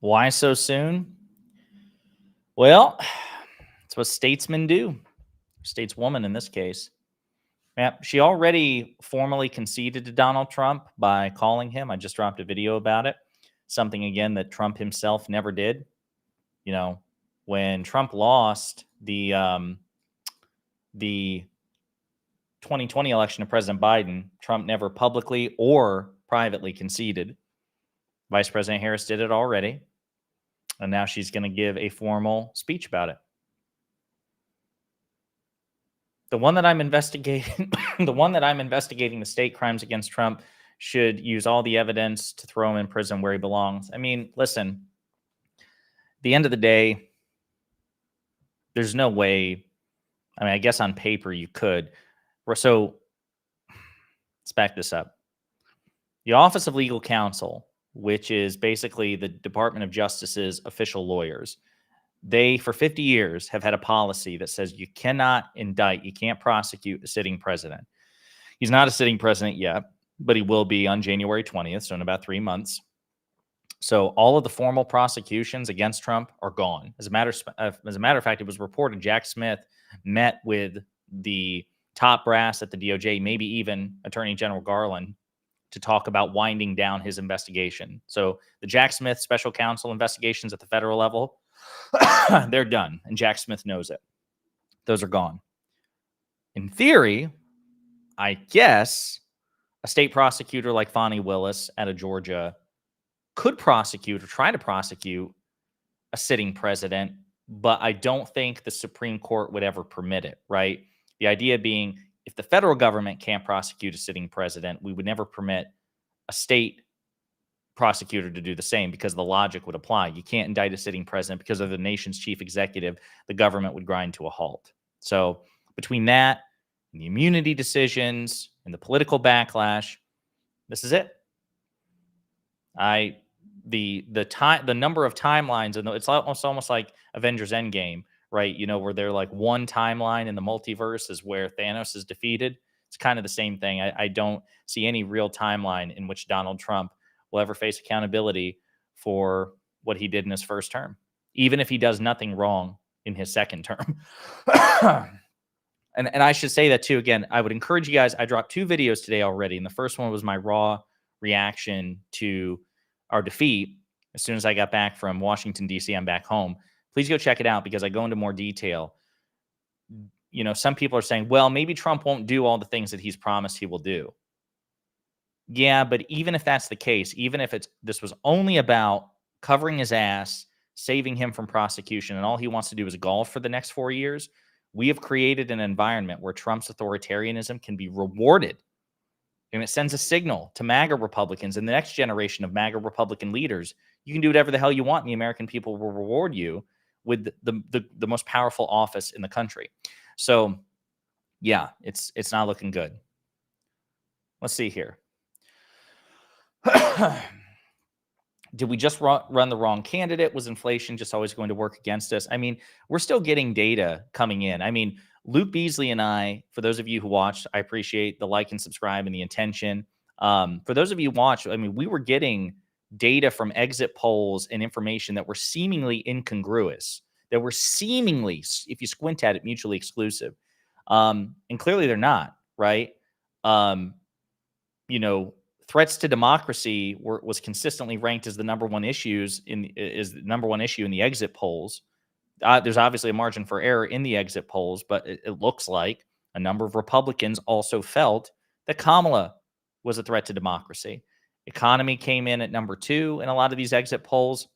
Why so soon? Well, it's what statesmen do. Stateswoman in this case. Yeah, she already formally conceded to Donald Trump by calling him. I just dropped a video about it. Something again that Trump himself never did. You know, when Trump lost the 2020 election to President Biden, Trump never publicly or privately conceded. Vice President Harris did it already. And now she's going to give a formal speech about it. The one that I'm investigating, the state crimes against Trump, should use all the evidence to throw him in prison where he belongs. I mean, listen, at the end of the day, there's no way. I mean, I guess on paper you could. So let's back this up. The Office of Legal Counsel, which is basically the Department of Justice's official lawyers, they, for 50 years, have had a policy that says you cannot indict, you can't prosecute a sitting president. He's not a sitting president yet, but he will be on January 20th, so in about 3 months. So all of the formal prosecutions against Trump are gone. As a matter of fact, it was reported Jack Smith met with the top brass at the DOJ, maybe even Attorney General Garland, to talk about winding down his investigation. So the Jack Smith special counsel investigations at the federal level, they're done, and Jack Smith knows it. Those are gone. In theory, I guess a state prosecutor like Fani Willis out of Georgia could prosecute or try to prosecute a sitting president, but I don't think the Supreme Court would ever permit it, right? The idea being, if the federal government can't prosecute a sitting president, we would never permit a state prosecutor to do the same, because the logic would apply. You can't indict a sitting president because of the nation's chief executive. The government would grind to a halt. So between that and the immunity decisions and the political backlash, this is it. The number of timelines, and it's almost like Avengers Endgame, right? You know, where they're like one timeline in the multiverse is where Thanos is defeated. It's kind of the same thing. I don't see any real timeline in which Donald Trump will ever face accountability for what he did in his first term, even if he does nothing wrong in his second term. And I should say that too. Again, I would encourage you guys. I dropped 2 videos today already, and the first one was my raw reaction to our defeat. As soon as I got back from Washington, D.C., I'm back home. Please go check it out, because I go into more detail. You know, some people are saying, well, maybe Trump won't do all the things that he's promised he will do. Yeah, but even if that's the case, even if this was only about covering his ass, saving him from prosecution, and all he wants to do is golf for the next 4 years, we have created an environment where Trump's authoritarianism can be rewarded. And it sends a signal to MAGA Republicans and the next generation of MAGA Republican leaders. You can do whatever the hell you want, and the American people will reward you with the most powerful office in the country. So, yeah, it's not looking good. Let's see here. Did we just run the wrong candidate? Was inflation just always going to work against us? I mean, we're still getting data coming in. I mean, Luke Beasley and I, for those of you who watched, I appreciate the like and subscribe and the intention. For those of you who watched, I mean, we were getting data from exit polls and information that were seemingly incongruous, that were seemingly, if you squint at it, mutually exclusive. And clearly they're not, right? You know, threats to democracy was consistently ranked as the number one issue in the exit polls. There's obviously a margin for error in the exit polls, but it looks like a number of Republicans also felt that Kamala was a threat to democracy. Economy came in at number 2 in a lot of these exit polls.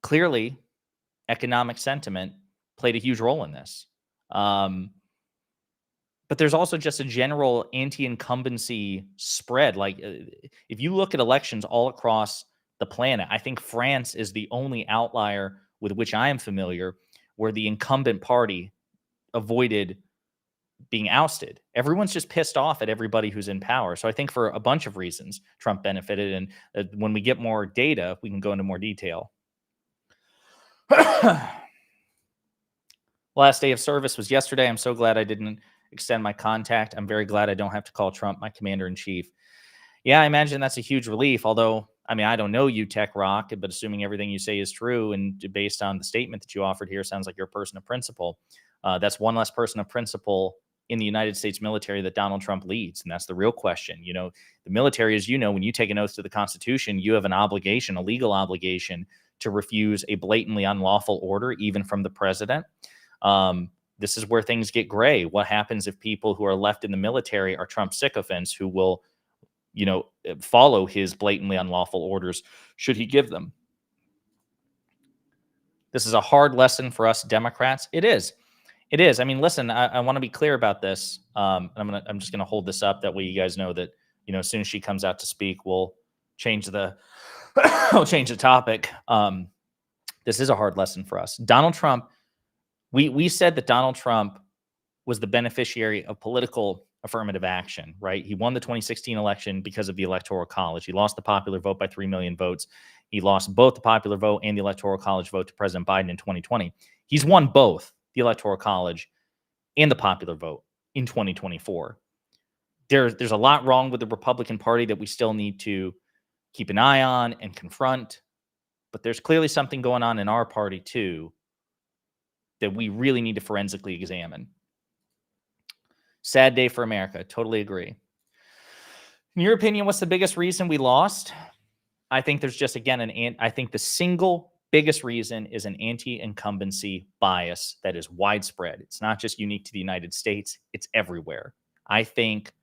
Clearly, economic sentiment played a huge role in this. But there's also just a general anti-incumbency spread. Like, if you look at elections all across the planet, I think France is the only outlier with which I am familiar where the incumbent party avoided being ousted. Everyone's just pissed off at everybody who's in power. So I think for a bunch of reasons, Trump benefited. And when we get more data, we can go into more detail. Last day of service was yesterday. I'm so glad I didn't extend my contact. I'm very glad I don't have to call Trump my commander-in-chief. Yeah, I imagine that's a huge relief, although I mean, I don't know you, Tech Rock, but assuming everything you say is true and based on the statement that you offered here, sounds like you're a person of principle. That's one less person of principle in the United States military that Donald Trump leads. And that's the real question. You know, the military, as you know, when you take an oath to the Constitution, you have an obligation, a legal obligation to refuse a blatantly unlawful order, even from the president. This is where things get gray. What happens if people who are left in the military are Trump sycophants who will, you know, follow his blatantly unlawful orders should he give them? This is a hard lesson for us Democrats. It is. It is. I mean, listen, I want to be clear about this. I'm just gonna hold this up that way you guys know that, you know, as soon as she comes out to speak, we'll change the we'll change the topic. This is a hard lesson for us. Donald Trump, we said that Donald Trump was the beneficiary of political affirmative action, right? He won the 2016 election because of the Electoral College. He lost the popular vote by 3 million votes. He lost both the popular vote and the Electoral College vote to President Biden in 2020. He's won both the Electoral College and the popular vote in 2024. There's a lot wrong with the Republican Party that we still need to keep an eye on and confront. But there's clearly something going on in our party, too, that we really need to forensically examine. Sad day for America. Totally agree. In your opinion, what's the biggest reason we lost? I think there's just, again, I think the single biggest reason is an anti-incumbency bias that is widespread. It's not just unique to the United States. It's everywhere. I think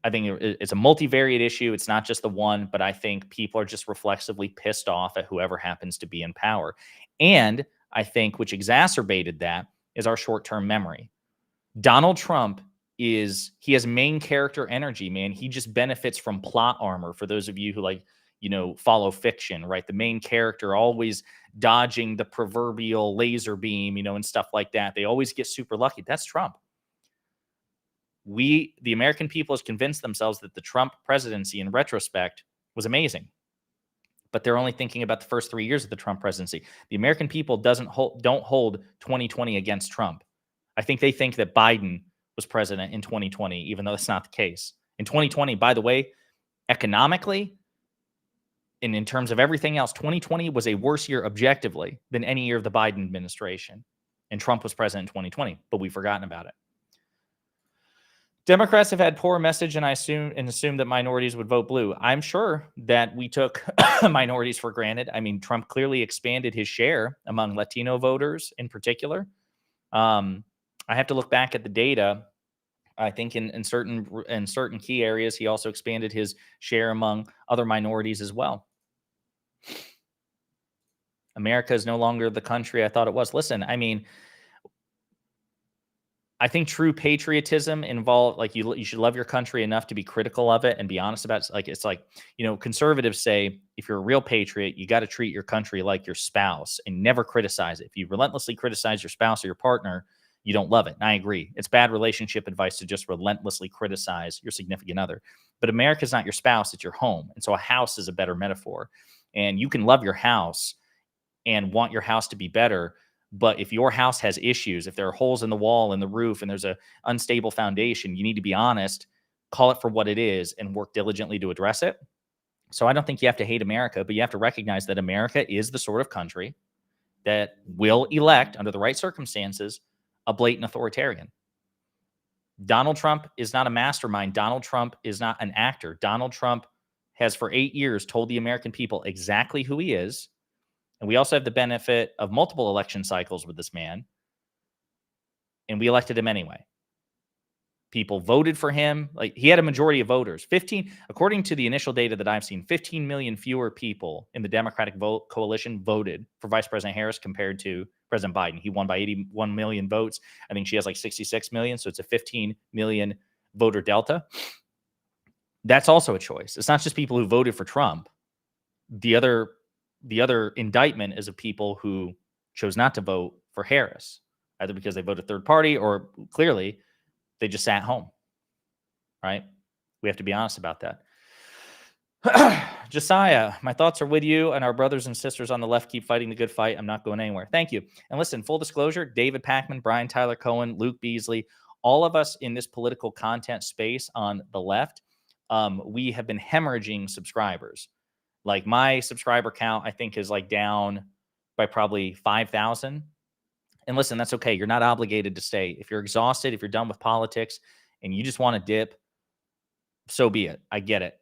it's a multivariate issue. It's not just the one, but I think people are just reflexively pissed off at whoever happens to be in power. And I think which exacerbated that is our short-term memory. Donald Trump he has main character energy, man. He just benefits from plot armor. For those of you who follow fiction, right? The main character always dodging the proverbial laser beam, and stuff like that. They always get super lucky. That's Trump. The American people has convinced themselves that the Trump presidency in retrospect was amazing, but they're only thinking about the first 3 years of the Trump presidency. The American people don't hold 2020 against Trump. I think they think that Biden was president in 2020, even though that's not the case. In 2020, by the way, economically and in terms of everything else, 2020 was a worse year objectively than any year of the Biden administration. And Trump was president in 2020, but we've forgotten about it. Democrats have had poor message, and assumed that minorities would vote blue. I'm sure that we took minorities for granted. I mean, Trump clearly expanded his share among Latino voters in particular. I have to look back at the data. I think in certain key areas, he also expanded his share among other minorities as well. America is no longer the country I thought it was. Listen, I mean, I think true patriotism involves, you should love your country enough to be critical of it and be honest about it. It's like, conservatives say, if you're a real patriot, you got to treat your country like your spouse and never criticize it. If you relentlessly criticize your spouse or your partner, you don't love it. And I agree. It's bad relationship advice to just relentlessly criticize your significant other. But America's not your spouse, it's your home. And so a house is a better metaphor. And you can love your house and want your house to be better. But if your house has issues, if there are holes in the wall and the roof and there's an unstable foundation, you need to be honest, call it for what it is, and work diligently to address it. So I don't think you have to hate America, but you have to recognize that America is the sort of country that will elect, under the right circumstances, a blatant authoritarian. Donald Trump is not a mastermind. Donald Trump is not an actor. Donald Trump has for 8 years told the American people exactly who he is. And we also have the benefit of multiple election cycles with this man. And we elected him anyway. People voted for him. He had a majority of voters. According to the initial data that I've seen, 15 million fewer people in the Democratic coalition voted for Vice President Harris compared to President Biden. He won by 81 million votes. I think she has 66 million. So it's a 15 million voter delta. That's also a choice. It's not just people who voted for Trump. The other indictment is of people who chose not to vote for Harris, either because they voted third party or clearly they just sat home, right? We have to be honest about that. Josiah, my thoughts are with you and our brothers and sisters on the left. Keep fighting the good fight. I'm not going anywhere. Thank you. And listen, full disclosure, David Pakman, Brian Tyler Cohen, Luke Beasley, all of us in this political content space on the left, we have been hemorrhaging subscribers. Like my subscriber count, I think, is like down by probably 5,000. And listen, that's okay. You're not obligated to stay. If you're exhausted, if you're done with politics and you just want to dip, so be it. I get it.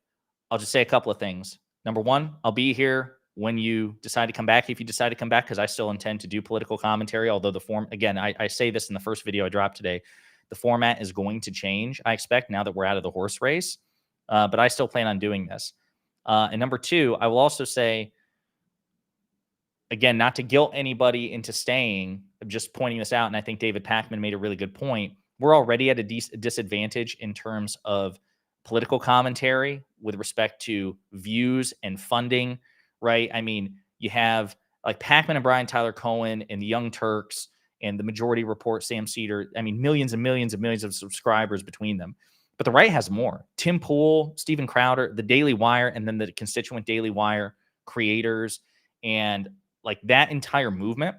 I'll just say a couple of things. Number one, I'll be here when you decide to come back, if you decide to come back, because I still intend to do political commentary. Although the form, again, I say this in the first video I dropped today, the format is going to change, I expect, now that we're out of the horse race. But I still plan on doing this. And number two, I will also say, again, not to guilt anybody into staying, I'm just pointing this out. And I think David Pakman made a really good point. We're already at a disadvantage in terms of political commentary with respect to views and funding, right? I mean, you have like Pakman and Brian Tyler Cohen and the Young Turks and the Majority Report, Sam Cedar. I mean, millions and millions and millions of subscribers between them. But the right has more. Tim Pool, Stephen Crowder, the Daily Wire, and then the constituent Daily Wire creators. And like that entire movement,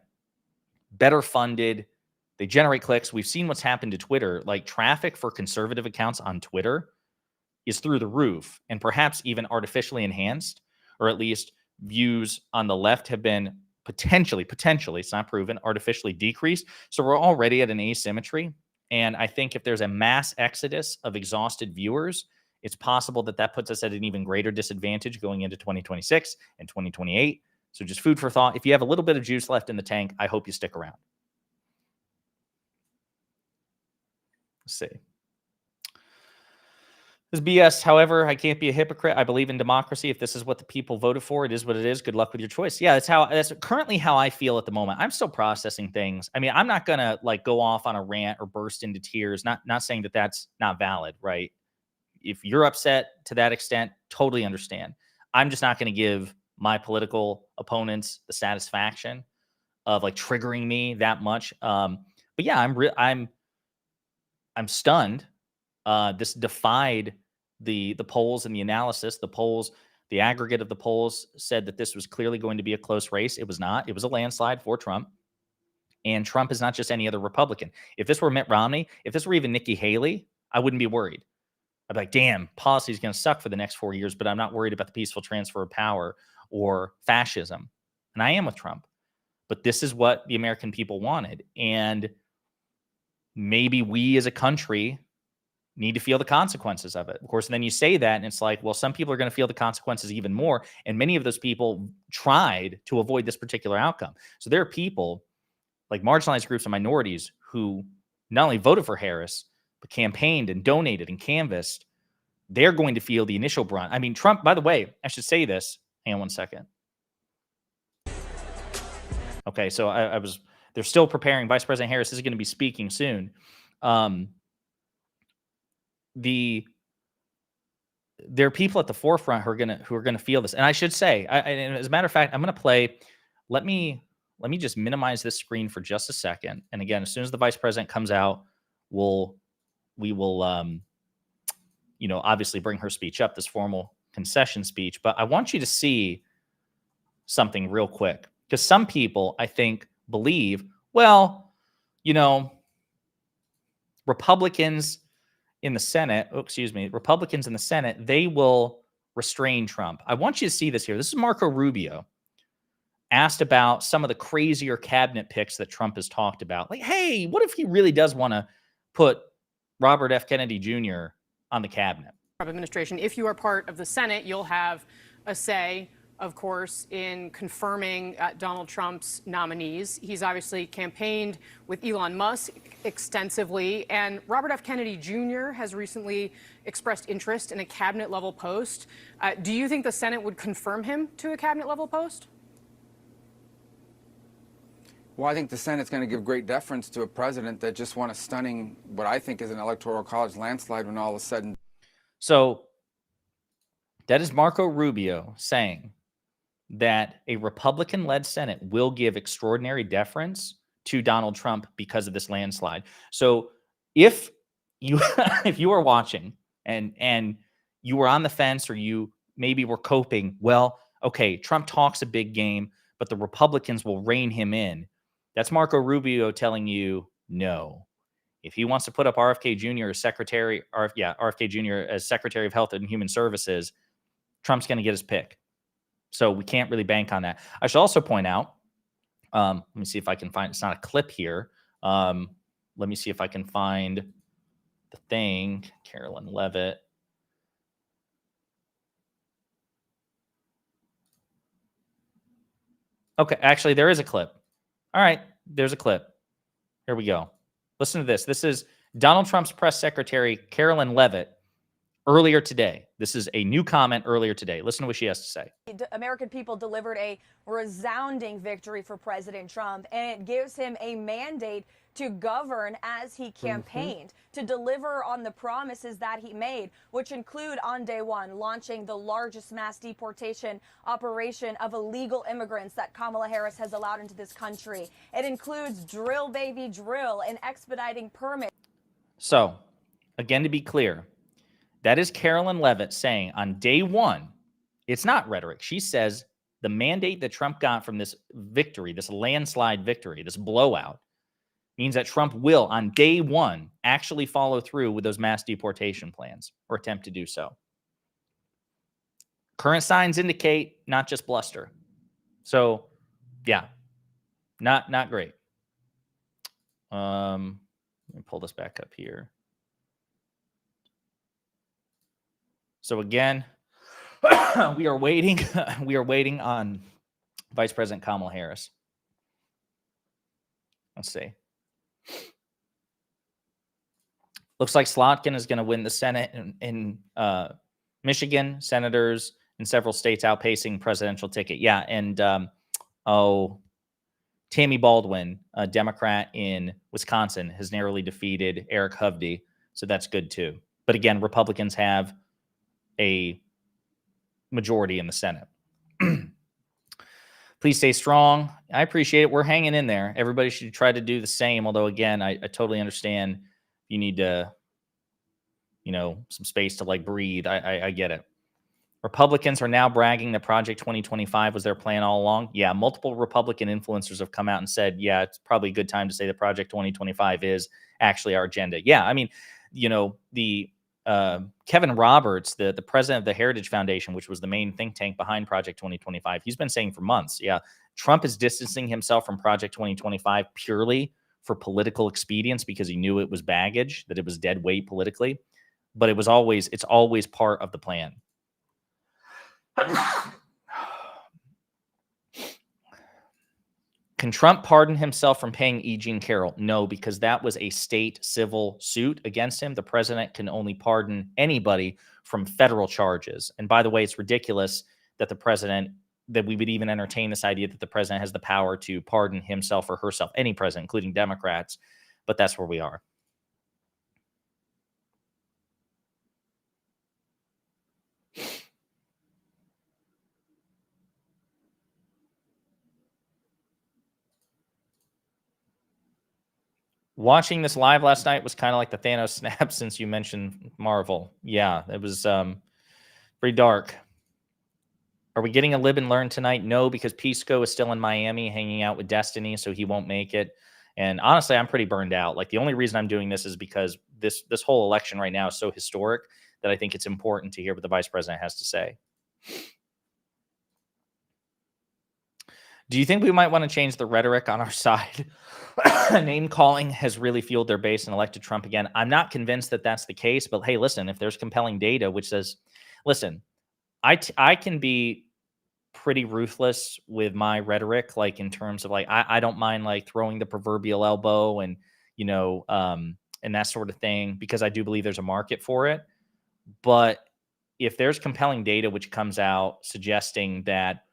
better funded. They generate clicks. We've seen what's happened to Twitter. Like traffic for conservative accounts on Twitter is through the roof and perhaps even artificially enhanced, or at least views on the left have been potentially, it's not proven, artificially decreased. So we're already at an asymmetry. And I think if there's a mass exodus of exhausted viewers, it's possible that that puts us at an even greater disadvantage going into 2026 and 2028. So just food for thought. If you have a little bit of juice left in the tank, I hope you stick around. Let's see. This is BS. However, I can't be a hypocrite. I believe in democracy. If this is what the people voted for, it is what it is. Good luck with your choice. Yeah, that's currently how I feel at the moment. I'm still processing things. I mean, I'm not gonna like go off on a rant or burst into tears. Not saying that that's not valid, right? If you're upset to that extent, totally understand. I'm just not going to give my political opponents the satisfaction of like triggering me that much. But yeah, I'm stunned. This defied the polls and the analysis. The polls, the aggregate of the polls said that this was clearly going to be a close race. It was not. It was a landslide for Trump. And Trump is not just any other Republican. If this were Mitt Romney, if this were even Nikki Haley, I wouldn't be worried. I'd be like, damn, policy is going to suck for the next 4 years, but I'm not worried about the peaceful transfer of power or fascism. And I am with Trump. But this is what the American people wanted. And maybe we as a country need to feel the consequences of it. Of course, and then you say that, and it's like, well, some people are going to feel the consequences even more. And many of those people tried to avoid this particular outcome. So there are people like marginalized groups and minorities who not only voted for Harris, but campaigned and donated and canvassed. They're going to feel the initial brunt. I mean, Trump, by the way, I should say this. Hang on one second. Okay, so they're still preparing. Vice President Harris is going to be speaking soon. There are people at the forefront who are gonna feel this. And I should say, and as a matter of fact, I'm going to play. Let me just minimize this screen for just a second. And again, as soon as the vice president comes out, we will obviously bring her speech up, this formal concession speech. But I want you to see something real quick, because some people, I think, believe, well, Republicans in the Senate, Republicans in the Senate, they will restrain Trump. I want you to see this here. This is Marco Rubio asked about some of the crazier cabinet picks that Trump has talked about. Like, hey, what if he really does want to put Robert F. Kennedy Jr. on the cabinet? Trump administration, if you are part of the Senate, you'll have a say, of course, in confirming Donald Trump's nominees. He's obviously campaigned with Elon Musk extensively, and Robert F. Kennedy Jr. has recently expressed interest in a cabinet-level post. Do you think the Senate would confirm him to a cabinet-level post? Well, I think the Senate's going to give great deference to a president that just won a stunning, what I think is an electoral college landslide when all of a sudden. So that is Marco Rubio saying that a Republican-led Senate will give extraordinary deference to Donald Trump because of this landslide. So if you if you are watching and you were on the fence, or you maybe were coping, well, okay, Trump talks a big game, but the Republicans will rein him in. That's Marco Rubio telling you no. If he wants to put up RFK Jr. as RFK Jr. as Secretary of Health and Human Services, Trump's going to get his pick. So we can't really bank on that. I should also point out, let me see if I can find, it's not a clip here. Let me see if I can find the thing, Carolyn Levitt. Okay, actually, there is a clip. All right, there's a clip. Here we go. Listen to this. This is Donald Trump's press secretary, Carolyn Levitt, earlier today. This is a new comment earlier today. Listen to what she has to say. American people delivered a resounding victory for President Trump, and it gives him a mandate to govern as he campaigned, to deliver on the promises that he made, which include on day one launching the largest mass deportation operation of illegal immigrants that Kamala Harris has allowed into this country. It includes drill, baby, drill, and expediting permits. So, again, to be clear, that is Carolyn Levitt saying on day one, it's not rhetoric. She says the mandate that Trump got from this victory, this landslide victory, this blowout, means that Trump will, on day one, actually follow through with those mass deportation plans or attempt to do so. Current signs indicate not just bluster. So, yeah, not great. Let me pull this back up here. So again, we are waiting. We are waiting on Vice President Kamala Harris. Let's see. Looks like Slotkin is going to win the Senate in Michigan. Senators in several states outpacing presidential ticket. Yeah, and Tammy Baldwin, a Democrat in Wisconsin, has narrowly defeated Eric Hovde, so that's good too. But again, Republicans have a majority in the Senate. Please stay strong. I appreciate it. We're hanging in there. Everybody should try to do the same. Although, again, I totally understand you need to, some space to like breathe. I get it. Republicans are now bragging that Project 2025 was their plan all along. Yeah, multiple Republican influencers have come out and said, yeah, it's probably a good time to say that Project 2025 is actually our agenda. Yeah, I mean, the Kevin Roberts, the president of the Heritage Foundation, which was the main think tank behind Project 2025, he's been saying for months, yeah, Trump is distancing himself from Project 2025 purely for political expedience because he knew it was baggage, that it was dead weight politically. But it's always part of the plan. Can Trump pardon himself from paying E. Jean Carroll? No, because that was a state civil suit against him. The president can only pardon anybody from federal charges. And by the way, it's ridiculous that we would even entertain this idea that the president has the power to pardon himself or herself, any president, including Democrats. But that's where we are. Watching this live last night was kind of like the Thanos snap since you mentioned Marvel. Yeah, it was pretty dark. Are we getting a live and learn tonight? No, because Pisco is still in Miami hanging out with Destiny, so he won't make it. And honestly, I'm pretty burned out. Like the only reason I'm doing this is because this whole election right now is so historic that I think it's important to hear what the vice president has to say. Do you think we might want to change the rhetoric on our side? Name calling has really fueled their base and elected Trump again. I'm not convinced that that's the case, but hey, listen, if there's compelling data which says, listen, I can be pretty ruthless with my rhetoric, like in terms of like, I don't mind like throwing the proverbial elbow and, and that sort of thing, because I do believe there's a market for it. But if there's compelling data which comes out suggesting that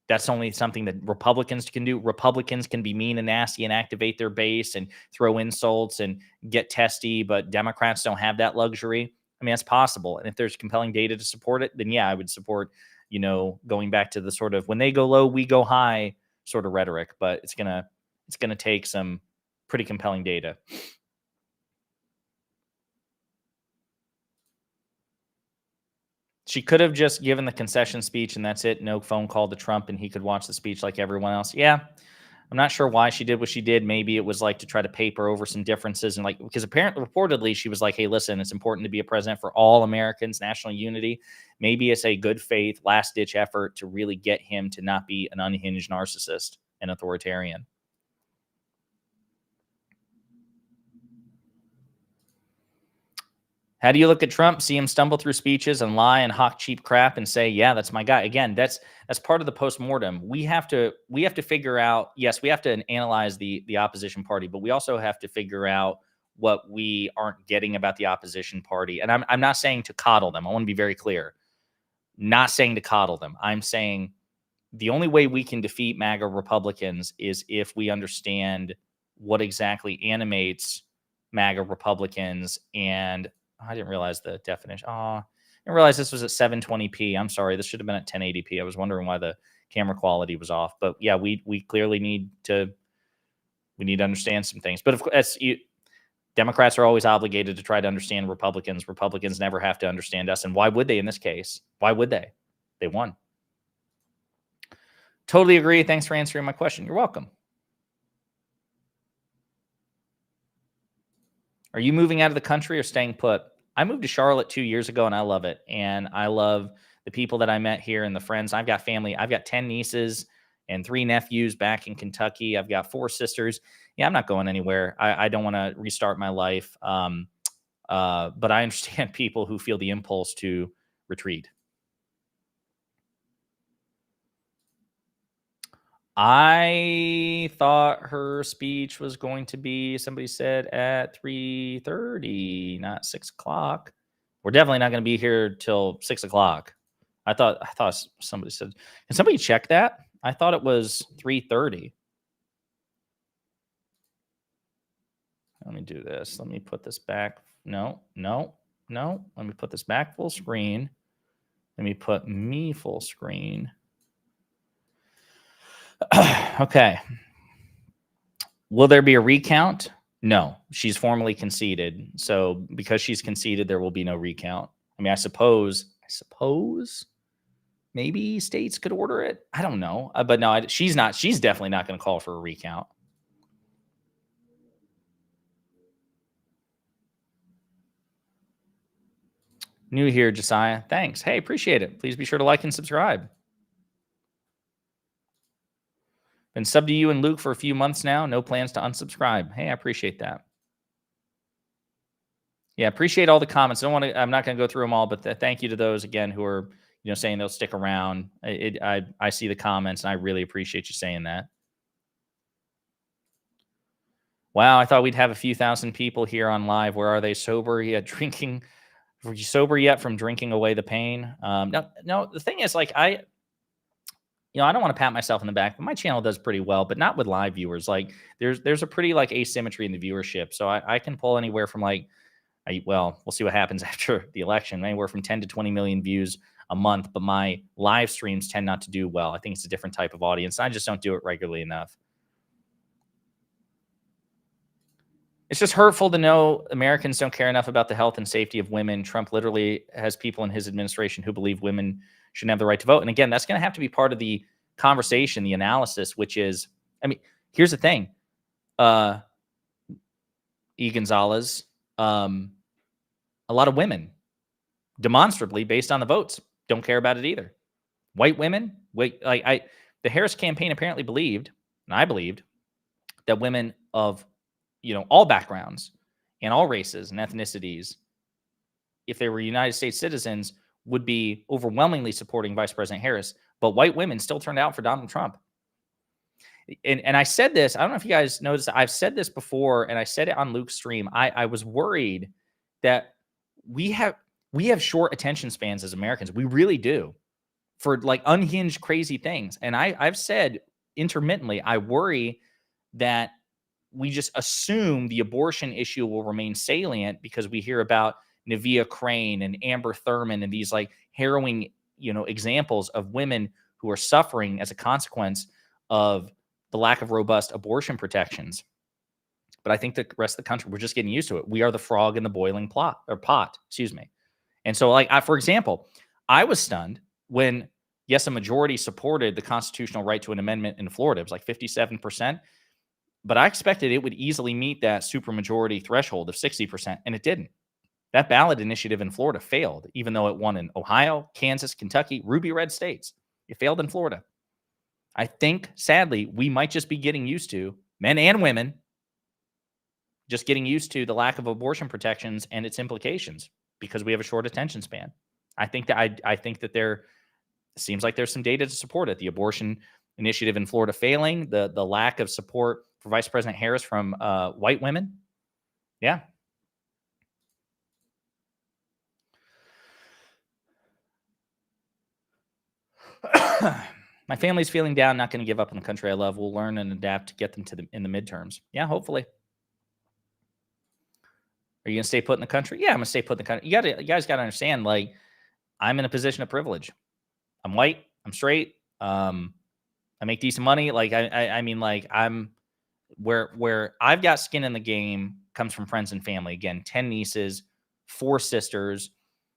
that's only something that Republicans can do. Republicans can be mean and nasty and activate their base and throw insults and get testy, but Democrats don't have that luxury. I mean, that's possible. And if there's compelling data to support it, then yeah, I would support, going back to the sort of when they go low, we go high sort of rhetoric, but it's going to take some pretty compelling data. She could have just given the concession speech and that's it. No phone call to Trump and he could watch the speech like everyone else. Yeah. I'm not sure why she did what she did. Maybe it was like to try to paper over some differences and like, because apparently reportedly she was like, hey, listen, it's important to be a president for all Americans, national unity. Maybe it's a good faith, last ditch effort to really get him to not be an unhinged narcissist and authoritarian. How do you look at Trump, see him stumble through speeches and lie and hawk cheap crap and say, yeah, that's my guy? Again, that's part of the post-mortem. We have to figure out, yes, we have to analyze the opposition party, but we also have to figure out what we aren't getting about the opposition party. And I'm not saying to coddle them. I want to be very clear. Not saying to coddle them. I'm saying the only way we can defeat MAGA Republicans is if we understand what exactly animates MAGA Republicans. And I didn't realize the definition. I didn't realize this was at 720p. I'm sorry. This should have been at 1080p. I was wondering why the camera quality was off. But yeah, we clearly need to understand some things. But of course, Democrats are always obligated to try to understand Republicans. Republicans never have to understand us. And why would they in this case? Why would they? They won. Totally agree. Thanks for answering my question. You're welcome. Are you moving out of the country or staying put? I moved to Charlotte 2 years ago and I love it. And I love the people that I met here and the friends. I've got family. I've got 10 nieces and 3 nephews back in Kentucky. I've got 4 sisters. Yeah, I'm not going anywhere. I don't want to restart my life. But I understand people who feel the impulse to retreat. I thought her speech was going to be, somebody said, at 3:30, not 6 o'clock. We're definitely not going to be here till 6 o'clock. I thought somebody said, can somebody check that? I thought it was 3:30. Let me do this. Let me put this back. No. Let me put this back full screen. Let me put me full screen. Okay. Will there be a recount? No, she's formally conceded. So because she's conceded, there will be no recount. I mean, I suppose maybe states could order it. I don't know. But no, she's not. She's definitely not going to call for a recount. New here, Josiah. Thanks. Hey, appreciate it. Please be sure to like and subscribe. Been subbed to you and Luke for a few months now. No plans to unsubscribe. Hey, I appreciate that. Yeah, appreciate all the comments. I'm not going to go through them all, but thank you to those again who are, saying they'll stick around. I see the comments and I really appreciate you saying that. Wow, I thought we'd have a few thousand people here on live. Where are they? Sober yet drinking? Were you sober yet from drinking away the pain? No. The thing is, like, I don't want to pat myself in the back, but my channel does pretty well, but not with live viewers. Like, there's a pretty like asymmetry in the viewership. So I can pull anywhere from we'll see what happens after the election. Anywhere from 10 to 20 million views a month, but my live streams tend not to do well. I think it's a different type of audience. I just don't do it regularly enough. It's just hurtful to know Americans don't care enough about the health and safety of women. Trump literally has people in his administration who believe women shouldn't have the right to vote. And again, that's going to have to be part of the conversation, the analysis, which is, I mean, here's the thing. E. Gonzalez, a lot of women, demonstrably, based on the votes, don't care about it either. White women, the Harris campaign apparently believed, and I believed, that women of all backgrounds and all races and ethnicities, if they were United States citizens, would be overwhelmingly supporting Vice President Harris. But white women still turned out for Donald Trump. And I said this, I don't know if you guys noticed, I've said this before, and I said it on Luke's stream. I was worried that we have short attention spans as Americans. We really do, for like unhinged, crazy things. And I've said intermittently, I worry that we just assume the abortion issue will remain salient because we hear about Nevea Crane and Amber Thurman and these like harrowing, examples of women who are suffering as a consequence of the lack of robust abortion protections. But I think the rest of the country, we're just getting used to it. We are the frog in the boiling pot, excuse me. And so, like, for example, I was stunned when Yes, a majority supported the constitutional right to an amendment in Florida. It was like 57%. But I expected it would easily meet that supermajority threshold of 60%, and it didn't. That ballot initiative in Florida failed, even though it won in Ohio, Kansas, Kentucky, ruby red states. It failed in Florida. I think, sadly, we might just be getting used to, men and women, just getting used to the lack of abortion protections and its implications because we have a short attention span. I think that there seems like there's some data to support it. The abortion initiative in Florida failing, the lack of support for Vice President Harris from white women. Yeah. My family's feeling down, not going to give up on the country I love. We'll learn and adapt to get them in the midterms. Yeah, hopefully. Are you going to stay put in the country? Yeah, I'm going to stay put in the country. You guys got to understand, like, I'm in a position of privilege. I'm white. I'm straight. I make decent money. Like, I mean, like, I'm where I've got skin in the game comes from friends and family. Again, 10 nieces, 4 sisters,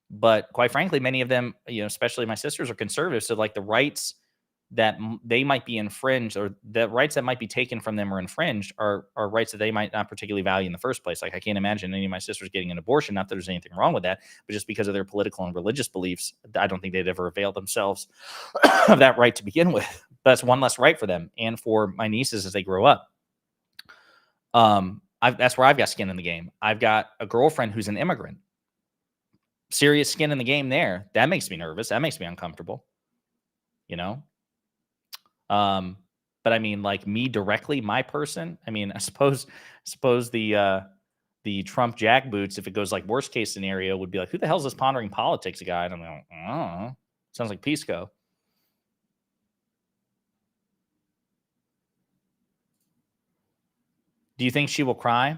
but quite frankly, many of them, especially my sisters, are conservative. So like the rights that they might be infringed, or the rights that might be taken from them or infringed, are rights that they might not particularly value in the first place. Like, I can't imagine any of my sisters getting an abortion. Not that there's anything wrong with that, but just because of their political and religious beliefs, I don't think they'd ever avail themselves of that right to begin with. That's one less right for them and for my nieces as they grow up. That's where I've got skin in the game. I've got a girlfriend who's an immigrant. Serious skin in the game there. That makes me nervous. That makes me uncomfortable. But I mean, like, me directly, my person, I mean, I suppose the Trump jackboots, if it goes like worst case scenario, would be like, who the hell is this Pondering Politics guy? And I'm like, I don't know. Sounds like Pisco. Do you think she will cry?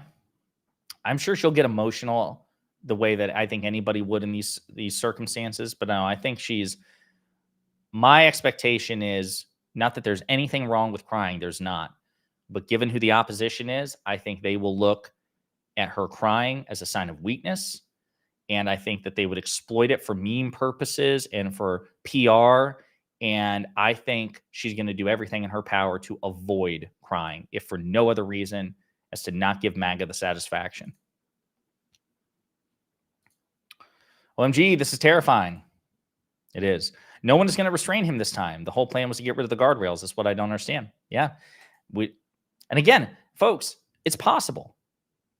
I'm sure she'll get emotional the way that I think anybody would in these circumstances. But no, I think my expectation is not that there's anything wrong with crying. There's not. But given who the opposition is, I think they will look at her crying as a sign of weakness. And I think that they would exploit it for meme purposes and for PR. And I think she's going to do everything in her power to avoid crying, if for no other reason as to not give MAGA the satisfaction. OMG, this is terrifying. It is. No one is going to restrain him this time. The whole plan was to get rid of the guardrails. That's what I don't understand. Yeah. And again, folks, it's possible,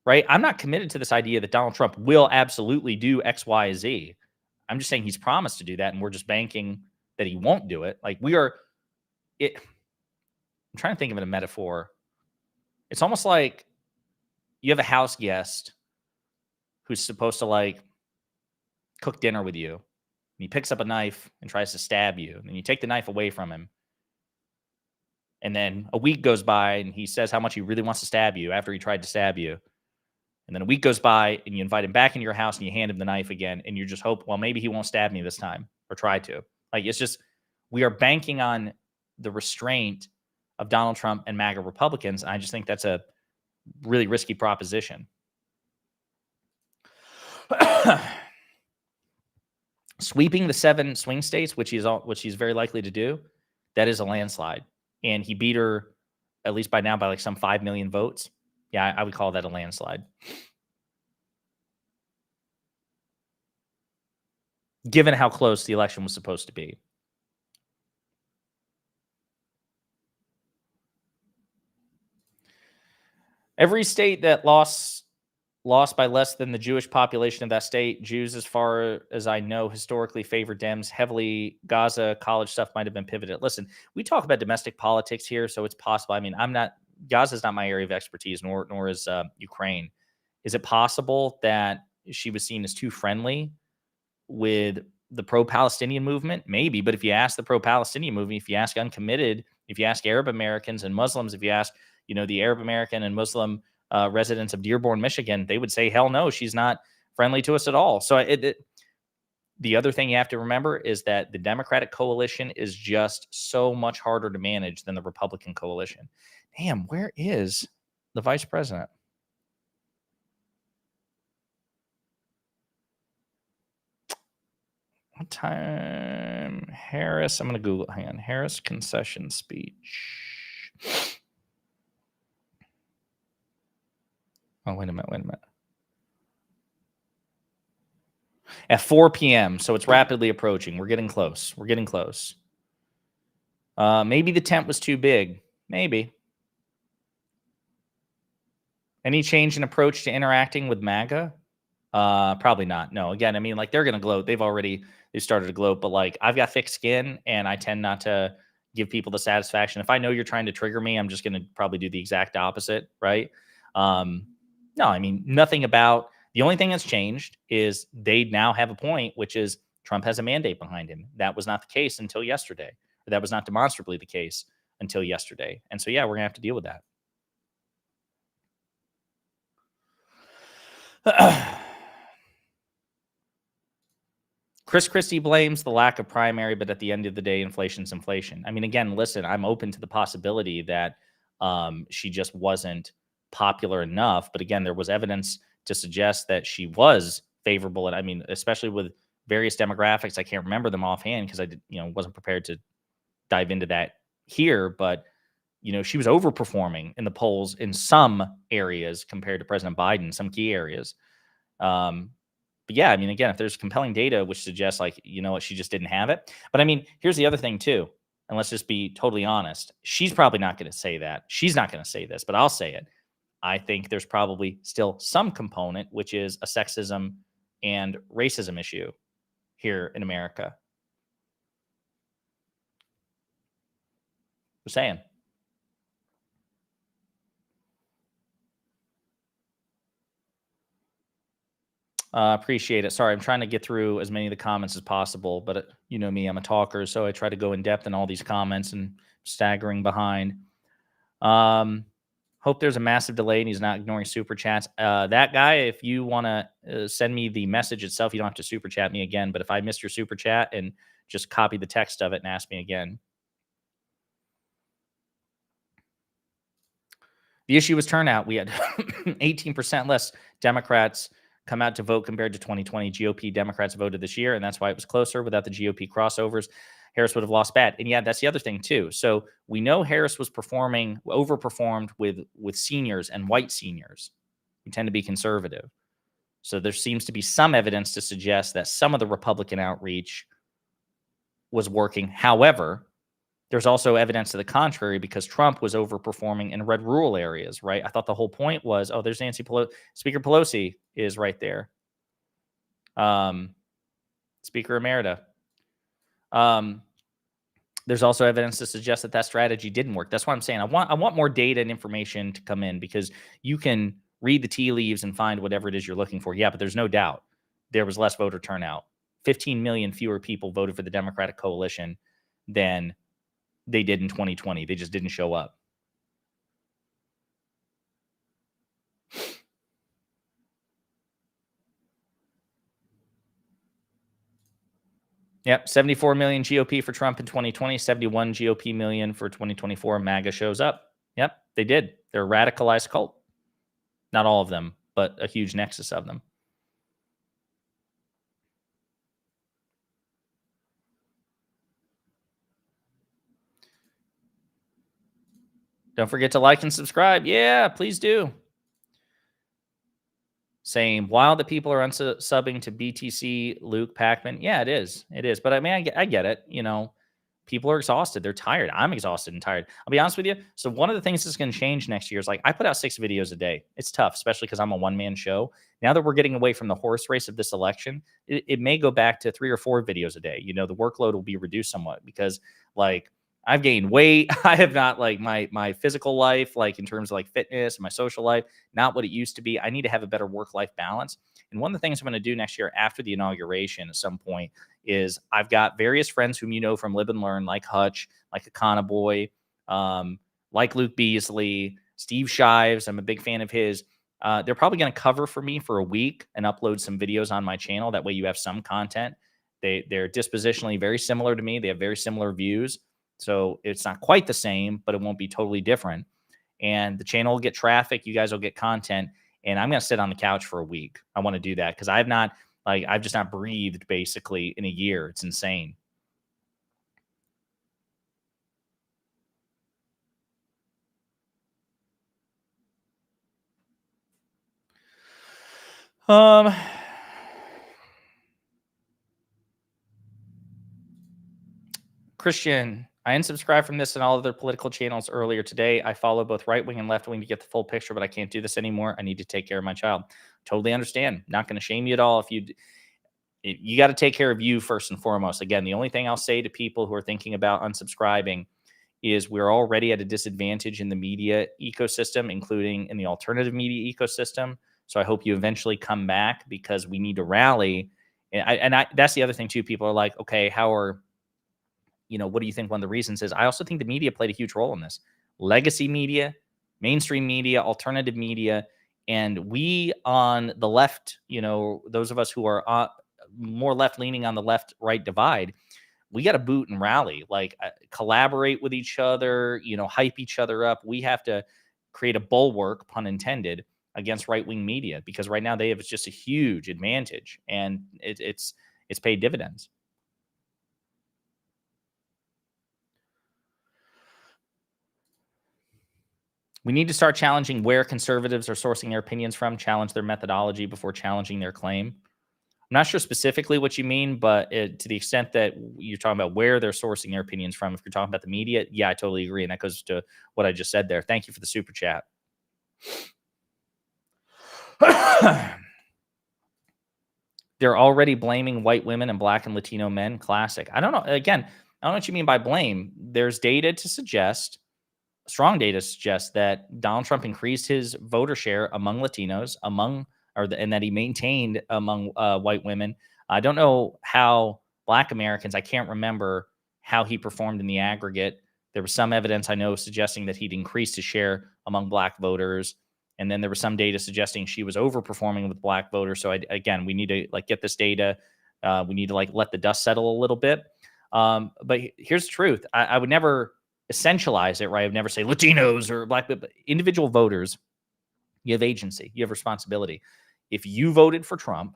right? I'm not committed to this idea that Donald Trump will absolutely do X, Y, Z. I'm just saying he's promised to do that, and we're just banking that he won't do it. Like, I'm trying to think of it in a metaphor. It's almost like you have a house guest who's supposed to, like, cook dinner with you. And he picks up a knife and tries to stab you. And then you take the knife away from him. And then a week goes by and he says how much he really wants to stab you after he tried to stab you. And then a week goes by and you invite him back into your house and you hand him the knife again. And you just hope, well, maybe he won't stab me this time, or try to. Like, it's just, we are banking on the restraint of Donald Trump and MAGA Republicans. And I just think that's a really risky proposition. Sweeping the 7 swing states, which he's very likely to do, that is a landslide. And he beat her, at least by now, by like some 5 million votes. Yeah, I would call that a landslide. Given how close the election was supposed to be. Every state that lost by less than the Jewish population of that state. Jews, as far as I know, historically favored Dems heavily. Gaza, college stuff might have been pivoted. Listen, we talk about domestic politics here, so it's possible. I mean, Gaza's not my area of expertise, nor is Ukraine. Is it possible that she was seen as too friendly with the pro-Palestinian movement? Maybe, but if you ask the pro-Palestinian movement, if you ask uncommitted, if you ask Arab Americans and Muslims, if you ask, the Arab American and Muslim residents of Dearborn, Michigan, they would say, hell no, she's not friendly to us at all. So the other thing you have to remember is that the Democratic coalition is just so much harder to manage than the Republican coalition. Damn, where is the vice president? What time? Harris. I'm going to Google. Hang on. Harris concession speech. Oh, wait a minute. At 4 p.m. So it's rapidly approaching. We're getting close. Maybe the tent was too big. Maybe. Any change in approach to interacting with MAGA? Probably not. No, again, I mean, like, they're going to gloat. They started to gloat, but like, I've got thick skin and I tend not to give people the satisfaction. If I know you're trying to trigger me, I'm just going to probably do the exact opposite. Right. No, I mean, nothing about the only thing that's changed is they now have a point, which is Trump has a mandate behind him. That was not the case until yesterday. Or that was not demonstrably the case until yesterday. And so, yeah, we're going to have to deal with that. Chris Christie blames the lack of primary, but at the end of the day, inflation's inflation. I mean, again, listen, I'm open to the possibility that she just wasn't popular enough. But again, there was evidence to suggest that she was favorable. And I mean, especially with various demographics, I can't remember them offhand because I wasn't prepared to dive into that here. But, she was overperforming in the polls in some areas compared to President Biden, some key areas. But yeah, I mean, again, if there's compelling data which suggests like, what, she just didn't have it. But I mean, here's the other thing too. And let's just be totally honest. She's probably not going to say that. She's not going to say this, but I'll say it. I think there's probably still some component, which is a sexism and racism issue here in America. Just saying. Appreciate it. Sorry, I'm trying to get through as many of the comments as possible, but you know me, I'm a talker, so I try to go in depth in all these comments and staggering behind. Hope there's a massive delay and he's not ignoring super chats. That guy, if you want to send me the message itself, you don't have to super chat me again, but if I missed your super chat, and just copy the text of it and ask me again. The issue was turnout. We had 18% less Democrats come out to vote compared to 2020. GOP Democrats voted this year, and that's why it was closer. Without the GOP crossovers, Harris would have lost bad. And yeah, that's the other thing too. So we know Harris was overperformed with seniors and white seniors who tend to be conservative. So there seems to be some evidence to suggest that some of the Republican outreach was working. However, there's also evidence to the contrary because Trump was overperforming in red rural areas, right? I thought the whole point was, oh, there's Nancy Pelosi. Speaker Pelosi is right there. Speaker Emerita. There's also evidence to suggest that strategy didn't work. That's why I'm saying I want more data and information to come in, because you can read the tea leaves and find whatever it is you're looking for. Yeah, but there's no doubt there was less voter turnout. 15 million fewer people voted for the Democratic coalition than they did in 2020. They just didn't show up. Yep, 74 million GOP for Trump in 2020, 71 GOP million for 2024. MAGA shows up. Yep, they did. They're a radicalized cult. Not all of them, but a huge nexus of them. Don't forget to like and subscribe. Yeah, please do. Saying, while the people are unsubbing to BTC, Luke Packman. Yeah, it is. It is. But I mean, I get it. People are exhausted. They're tired. I'm exhausted and tired. I'll be honest with you. So one of the things that's going to change next year is, like, I put out 6 videos a day. It's tough, especially because I'm a one-man show. Now that we're getting away from the horse race of this election, it may go back to 3 or 4 videos a day. The workload will be reduced somewhat because, like, I've gained weight. I have not, like, my physical life, like in terms of like fitness and my social life, not what it used to be. I need to have a better work-life balance. And one of the things I'm going to do next year after the inauguration at some point is I've got various friends whom you know from Live and Learn, like Hutch, like Akana Boy, like Luke Beasley, Steve Shives. I'm a big fan of his. They're probably going to cover for me for a week and upload some videos on my channel. That way you have some content. They're dispositionally very similar to me. They have very similar views. So it's not quite the same, but it won't be totally different. And the channel will get traffic. You guys will get content. And I'm going to sit on the couch for a week. I want to do that because I've just not breathed basically in a year. It's insane. Christian, I unsubscribed from this and all other political channels earlier today. I follow both right wing and left wing to get the full picture, but I can't do this anymore. I need to take care of my child. Totally understand. Not going to shame you at all. If you got to take care of you first and foremost. Again, the only thing I'll say to people who are thinking about unsubscribing is we're already at a disadvantage in the media ecosystem, including in the alternative media ecosystem. So I hope you eventually come back because we need to rally. And that's the other thing too. People are like, okay, what do you think one of the reasons is? I also think the media played a huge role in this. Legacy media, mainstream media, alternative media, and we on the left, those of us who are more left-leaning on the left-right divide, we got to boot and rally, collaborate with each other, hype each other up. We have to create a bulwark, pun intended, against right-wing media because right now they have just a huge advantage, and it's paid dividends. We need to start challenging where conservatives are sourcing their opinions from, challenge their methodology before challenging their claim. I'm not sure specifically what you mean, but to the extent that you're talking about where they're sourcing their opinions from, if you're talking about the media, yeah, I totally agree. And that goes to what I just said there. Thank you for the super chat. They're already blaming white women and Black and Latino men. Classic. I don't know. Again, I don't know what you mean by blame. There's data to suggest, strong data suggests that Donald Trump increased his voter share among Latinos, and that he maintained among white women. I don't know how Black Americans, I can't remember how he performed in the aggregate. There was some evidence I know suggesting that he'd increased his share among Black voters. And then there was some data suggesting she was overperforming with Black voters. So again, we need to get this data. We need to let the dust settle a little bit. But here's the truth. I would never essentialize it, right? I would never say Latinos or Black, but individual voters, you have agency, you have responsibility. If you voted for Trump,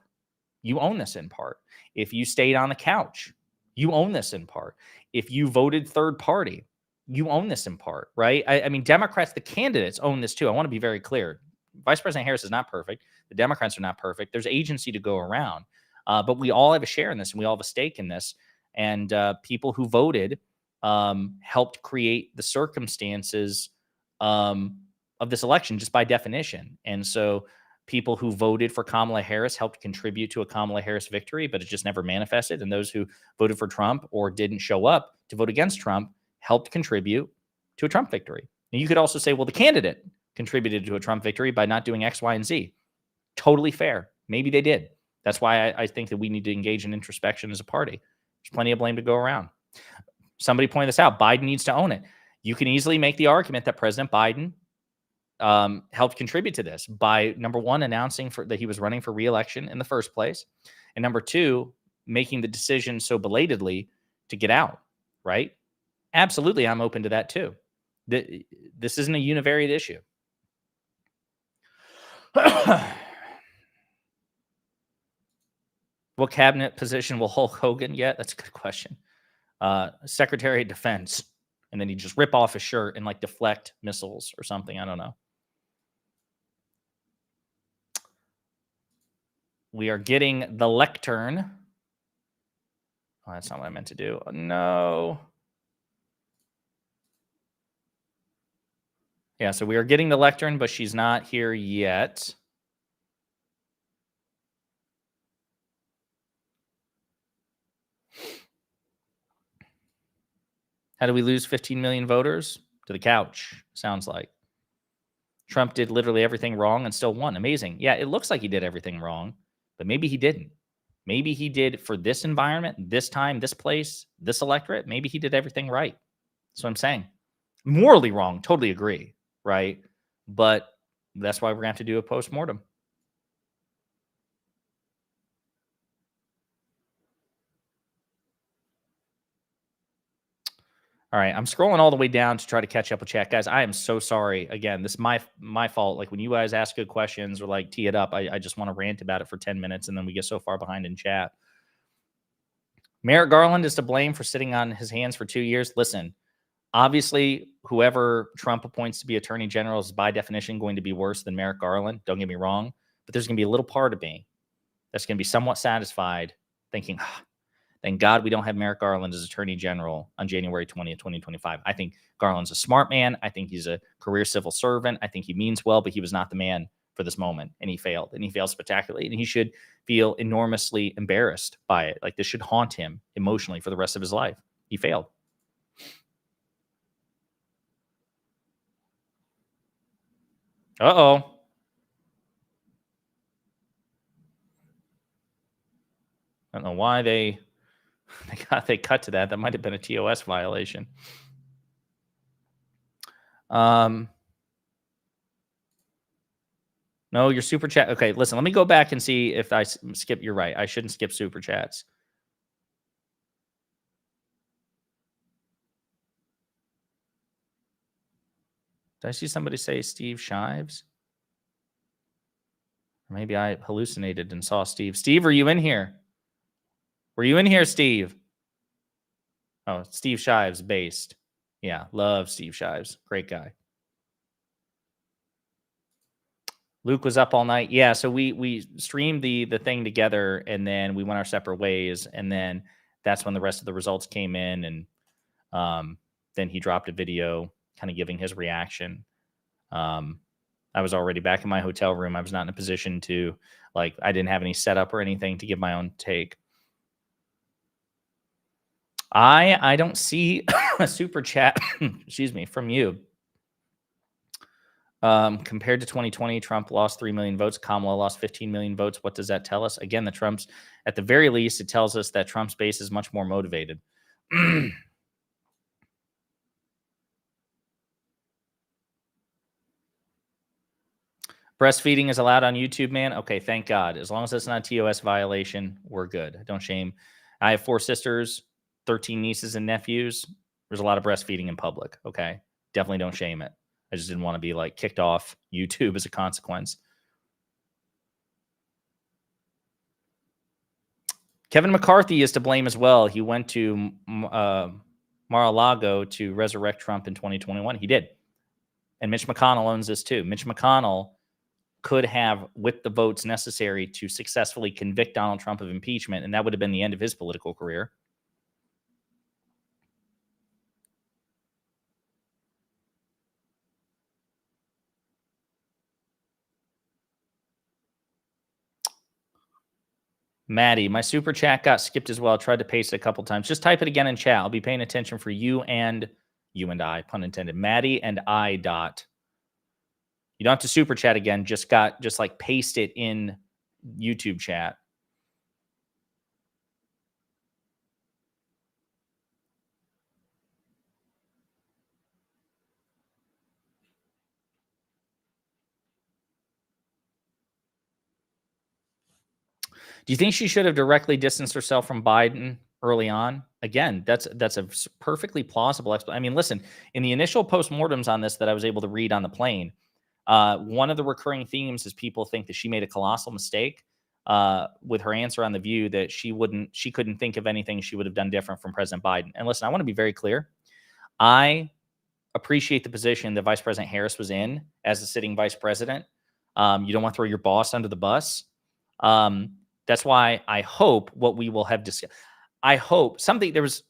you own this in part. If you stayed on the couch, you own this in part. If you voted third party, you own this in part, right? I mean, Democrats, the candidates own this too. I want to be very clear. Vice President Harris is not perfect. The Democrats are not perfect. There's agency to go around. But we all have a share in this and we all have a stake in this. And people who voted helped create the circumstances of this election just by definition. And so people who voted for Kamala Harris helped contribute to a Kamala Harris victory, but it just never manifested. And those who voted for Trump or didn't show up to vote against Trump helped contribute to a Trump victory. And you could also say, well, the candidate contributed to a Trump victory by not doing X, Y, and Z. Totally fair. Maybe they did. That's why I think that we need to engage in introspection as a party. There's plenty of blame to go around. Somebody pointed this out. Biden needs to own it. You can easily make the argument that President Biden helped contribute to this by, number one, announcing that he was running for re-election in the first place, and number two, making the decision so belatedly to get out, right? Absolutely, I'm open to that too. This isn't a univariate issue. What cabinet position will Hulk Hogan get? That's a good question. Secretary of Defense. And then he'd just rip off his shirt and deflect missiles or something. I don't know. We are getting the lectern. Oh, that's not what I meant to do. Oh, no. Yeah, so we are getting the lectern, but she's not here yet. How do we lose 15 million voters? To the couch, sounds like. Trump did literally everything wrong and still won. Amazing. Yeah, it looks like he did everything wrong, but maybe he didn't. Maybe he did for this environment, this time, this place, this electorate. Maybe he did everything right. That's what I'm saying. Morally wrong, totally agree, right? But that's why we're going to have to do a post-mortem. All right, I'm scrolling all the way down to try to catch up with chat. Guys, I am so sorry. Again, this is my fault. When you guys ask good questions or tee it up, I just want to rant about it for 10 minutes, and then we get so far behind in chat. Merrick Garland is to blame for sitting on his hands for 2 years. Listen, obviously, whoever Trump appoints to be attorney general is by definition going to be worse than Merrick Garland. Don't get me wrong. But there's going to be a little part of me that's going to be somewhat satisfied thinking, thank God we don't have Merrick Garland as Attorney General on January 20th, 2025. I think Garland's a smart man. I think he's a career civil servant. I think he means well, but he was not the man for this moment, and he failed, and he failed spectacularly, and he should feel enormously embarrassed by it. Like, this should haunt him emotionally for the rest of his life. He failed. Uh-oh. I don't know why they cut to that. That might have been a TOS violation. No, your super chat. Okay, listen, let me go back and see if I skip. You're right. I shouldn't skip super chats. Did I see somebody say Steve Shives? Maybe I hallucinated and saw Steve. Steve, are you in here? Were you in here, Steve? Oh, Steve Shives based. Yeah, love Steve Shives. Great guy. Luke was up all night. Yeah, so we streamed the thing together, and then we went our separate ways, and then that's when the rest of the results came in, and then he dropped a video kind of giving his reaction. I was already back in my hotel room. I was not in a position to, like, I didn't have any setup or anything to give my own take. I don't see a super chat, excuse me, from you. Compared to 2020, Trump lost 3 million votes. Kamala lost 15 million votes. What does that tell us? Again, the Trumps, at the very least, it tells us that Trump's base is much more motivated. Breastfeeding is allowed on YouTube, man. Okay, thank God. As long as it's not a TOS violation, we're good. Don't shame. I have 4 sisters, 13 nieces and nephews. There's a lot of breastfeeding in public. Okay, definitely don't shame it. I just didn't want to be like kicked off YouTube as a consequence. Kevin McCarthy is to blame as well. He went to Mar-a-Lago to resurrect Trump in 2021. He did. And Mitch McConnell owns this too. Mitch McConnell could have whipped the votes necessary to successfully convict Donald Trump of impeachment, and that would have been the end of his political career. Maddie, my super chat got skipped as well. I tried to paste it a couple times. Just type it again in chat. I'll be paying attention for you and I, pun intended. Maddie and I dot. You don't have to super chat again. Just like paste it in YouTube chat. Do you think she should have directly distanced herself from Biden early on? Again, that's a perfectly plausible explanation. I mean, listen, in the initial postmortems on this that I was able to read on the plane, one of the recurring themes is people think that she made a colossal mistake with her answer on The View, that she couldn't think of anything she would have done different from President Biden. And listen, I want to be very clear. I appreciate the position that Vice President Harris was in as the sitting vice president. You don't want to throw your boss under the bus. That's why I hope what we will have discussed. I hope something there was.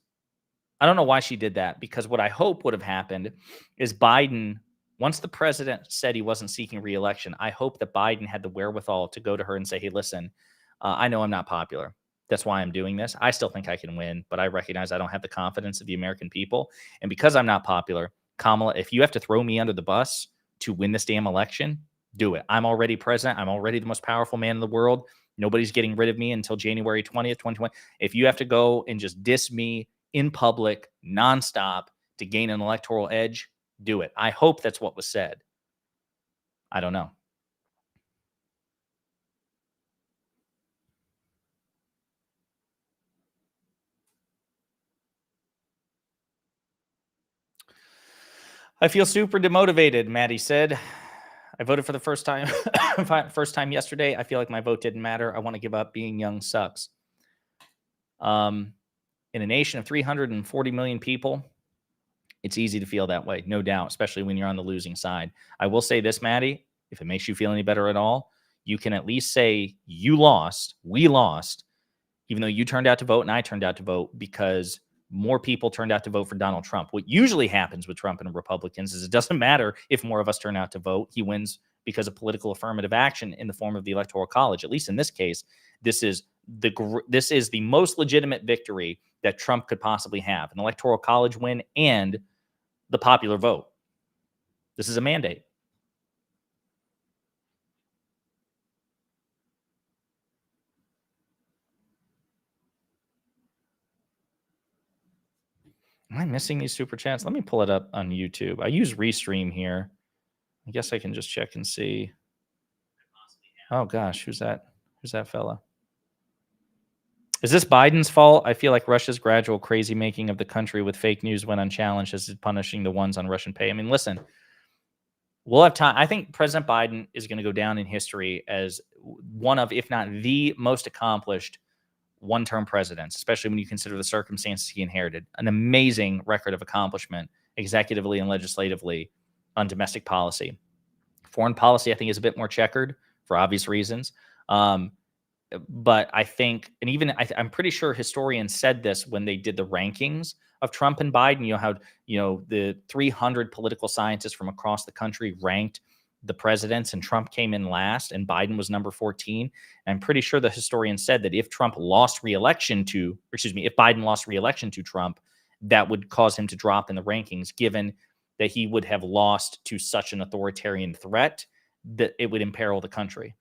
I don't know why she did that, because what I hope would have happened is Biden, once the president said he wasn't seeking re-election, I hope that Biden had the wherewithal to go to her and say, hey, listen, I know I'm not popular. That's why I'm doing this. I still think I can win, but I recognize I don't have the confidence of the American people. And because I'm not popular, Kamala, if you have to throw me under the bus to win this damn election, do it. I'm already president. I'm already the most powerful man in the world. Nobody's getting rid of me until January 20th, 2020. If you have to go and just diss me in public nonstop to gain an electoral edge, do it. I hope that's what was said. I don't know. I feel super demotivated, Maddie said. I voted for the first time yesterday. I feel like my vote didn't matter. I want to give up. Being young sucks. In a nation of 340 million people, it's easy to feel that way, no doubt, especially when you're on the losing side. I will say this, Maddie, if it makes you feel any better at all, you can at least say you lost, we lost, even though you turned out to vote and I turned out to vote, because more people turned out to vote for Donald Trump. What usually happens with Trump and Republicans is it doesn't matter if more of us turn out to vote. He wins because of political affirmative action in the form of the Electoral College. At least in this case, this is the most legitimate victory that Trump could possibly have, an Electoral College win and the popular vote. This is a mandate. Am I missing these super chats? Let me pull it up on YouTube. I use Restream here. I guess I can just check and see. Oh gosh, who's that? Who's that fella? Is this Biden's fault? I feel like Russia's gradual crazy making of the country with fake news when unchallenged is punishing the ones on Russian pay. I mean, listen, we'll have time. I think President Biden is going to go down in history as one of, if not the most accomplished one-term presidents, especially when you consider the circumstances he inherited. An amazing record of accomplishment, executively and legislatively, on domestic policy. Foreign policy, I think, is a bit more checkered for obvious reasons. But I think, and even I'm pretty sure historians said this when they did the rankings of Trump and Biden. You know how the 300 political scientists from across the country ranked the presidents, and Trump came in last, and Biden was number 14. And I'm pretty sure the historian said that if Biden lost re-election to Trump, that would cause him to drop in the rankings, given that he would have lost to such an authoritarian threat that it would imperil the country.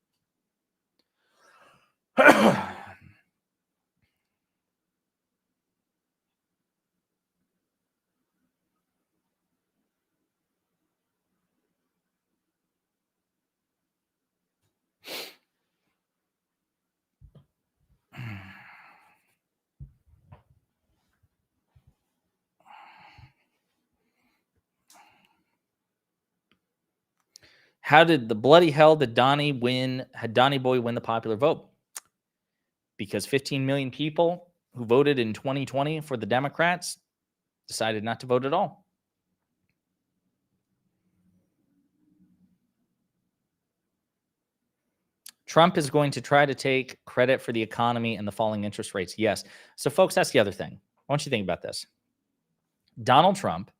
How did the bloody hell did Donnie Boy win the popular vote? Because 15 million people who voted in 2020 for the Democrats decided not to vote at all. Trump is going to try to take credit for the economy and the falling interest rates. Yes. So, folks, that's the other thing. I want you to think about this. Donald Trump.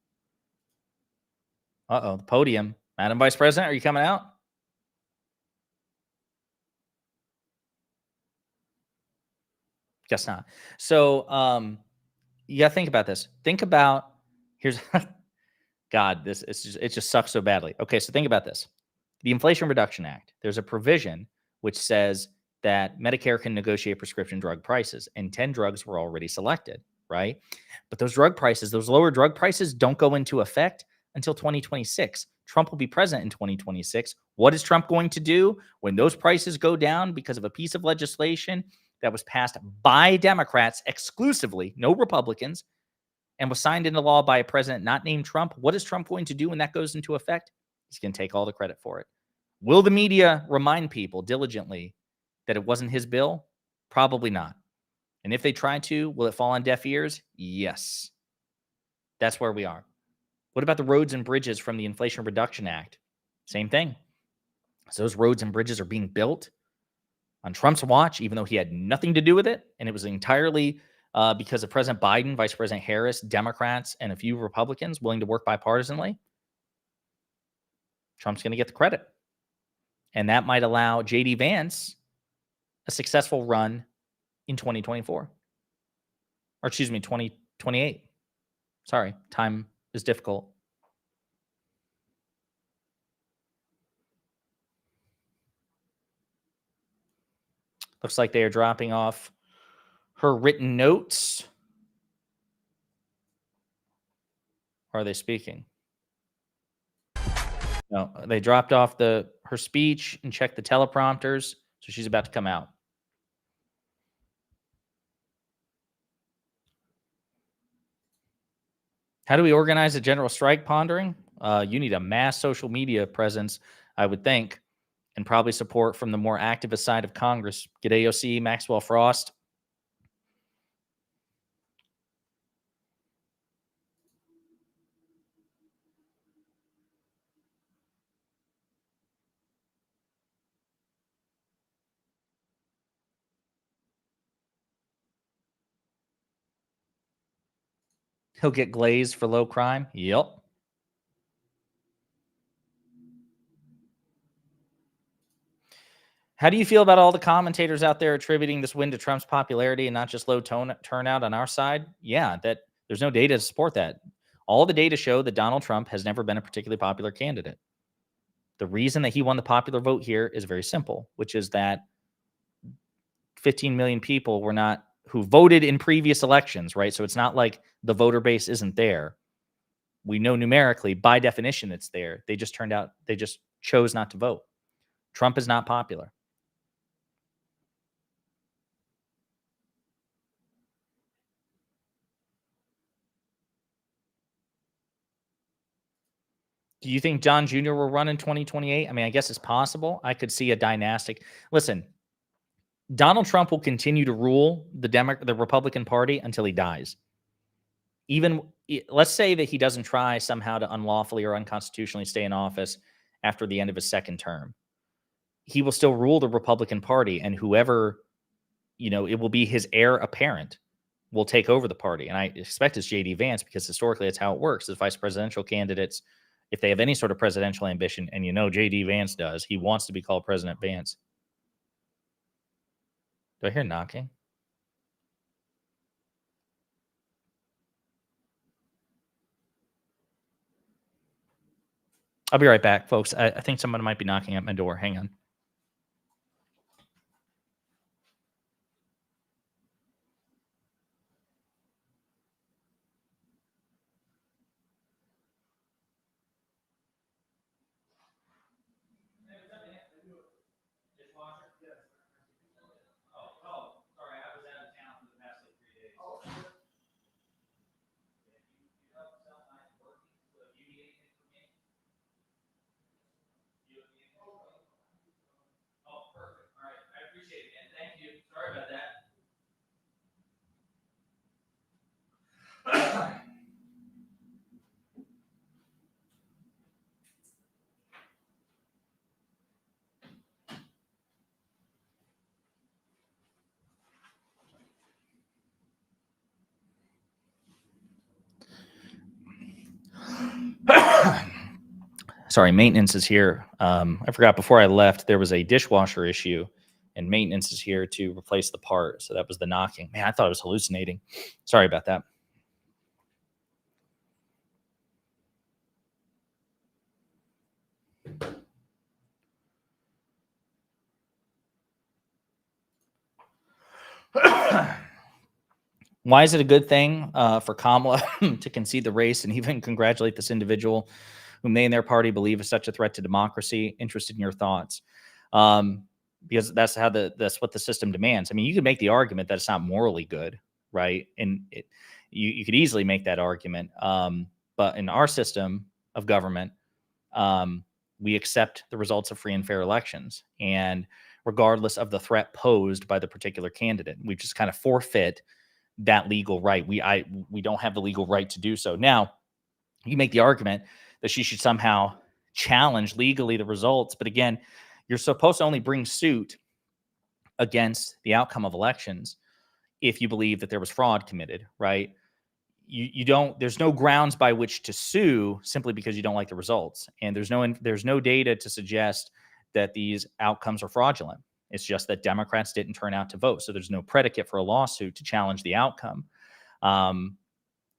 The podium. Madam Vice President, are you coming out? Guess not. So, you got to think about this. Think about, here's, God, it just sucks so badly. Okay, so think about this. The Inflation Reduction Act, there's a provision which says that Medicare can negotiate prescription drug prices, and 10 drugs were already selected, right? But those lower drug prices don't go into effect until 2026. Trump will be president in 2026. What is Trump going to do when those prices go down because of a piece of legislation that was passed by Democrats exclusively, no Republicans, and was signed into law by a president not named Trump? What is Trump going to do when that goes into effect? He's going to take all the credit for it. Will the media remind people diligently that it wasn't his bill? Probably not. And if they try to, will it fall on deaf ears? Yes. That's where we are. What about the roads and bridges from the Inflation Reduction Act? Same thing. So those roads and bridges are being built on Trump's watch, even though he had nothing to do with it. And it was entirely because of President Biden, Vice President Harris, Democrats, and a few Republicans willing to work bipartisanly. Trump's going to get the credit. And that might allow J.D. Vance a successful run in 2024. Or 2028. Sorry, time is difficult. Looks like they are dropping off her written notes. Or are they speaking? No, they dropped off her speech and checked the teleprompters. So she's about to come out. How do we organize a general strike, Pondering? You need a mass social media presence, I would think, and probably support from the more activist side of Congress. Get AOC, Maxwell Frost. He'll get glazed for low crime. Yep. How do you feel about all the commentators out there attributing this win to Trump's popularity and not just low turnout on our side? Yeah, that there's no data to support that. All the data show that Donald Trump has never been a particularly popular candidate. The reason that he won the popular vote here is very simple, which is that 15 million people were not who voted in previous elections, right? So it's not like the voter base isn't there. We know numerically, by definition, it's there. They just chose not to vote. Trump is not popular. Do you think John Jr. will run in 2028? I mean, I guess it's possible. I could see a dynastic. Listen, Donald Trump will continue to rule the Republican Party until he dies. Even let's say that he doesn't try somehow to unlawfully or unconstitutionally stay in office after the end of his second term. He will still rule the Republican Party, and whoever, it will be his heir apparent will take over the party. And I expect it's J.D. Vance, because historically that's how it works. As vice presidential candidates, if they have any sort of presidential ambition, and J.D. Vance does, he wants to be called President Vance. Do I hear knocking? I'll be right back, folks. I think someone might be knocking at my door. Hang on. Sorry, maintenance is here. I forgot before I left, there was a dishwasher issue, and maintenance is here to replace the part. So that was the knocking. Man, I thought I was hallucinating. Sorry about that. Why is it a good thing for Kamala to concede the race and even congratulate this individual whom they and their party believe is such a threat to democracy? Interested in your thoughts. Because that's what the system demands. I mean, you could make the argument that it's not morally good, right? And you could easily make that argument. But in our system of government, we accept the results of free and fair elections. And regardless of the threat posed by the particular candidate, we just kind of forfeit that legal right. We don't have the legal right to do so. Now, you make the argument that she should somehow challenge legally the results. But again, you're supposed to only bring suit against the outcome of elections if you believe that there was fraud committed, right? There's no grounds by which to sue simply because you don't like the results. And there's no data to suggest that these outcomes are fraudulent. It's just that Democrats didn't turn out to vote. So there's no predicate for a lawsuit to challenge the outcome.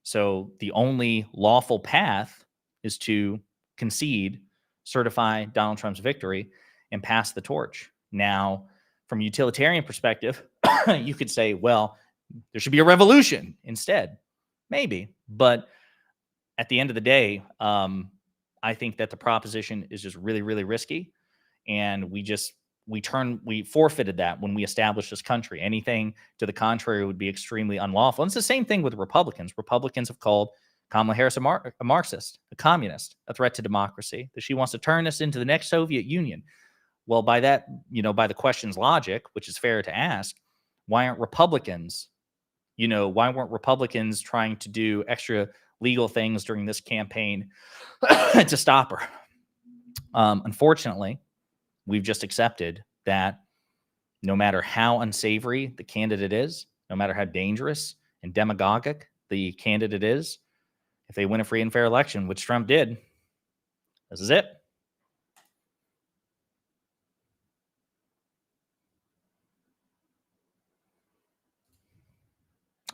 So the only lawful path is to concede, certify Donald Trump's victory, and pass the torch. Now, from a utilitarian perspective, you could say, well, there should be a revolution instead. Maybe. But at the end of the day, I think that the proposition is just really, really risky. And we forfeited that when we established this country. Anything to the contrary would be extremely unlawful. And it's the same thing with Republicans. Republicans have called Kamala Harris a Marxist, a communist, a threat to democracy, that she wants to turn us into the next Soviet Union. Well, by that, by the question's logic, which is fair to ask, why weren't Republicans trying to do extra legal things during this campaign to stop her? Unfortunately, we've just accepted that no matter how unsavory the candidate is, no matter how dangerous and demagogic the candidate is, if they win a free and fair election, which Trump did, this is it.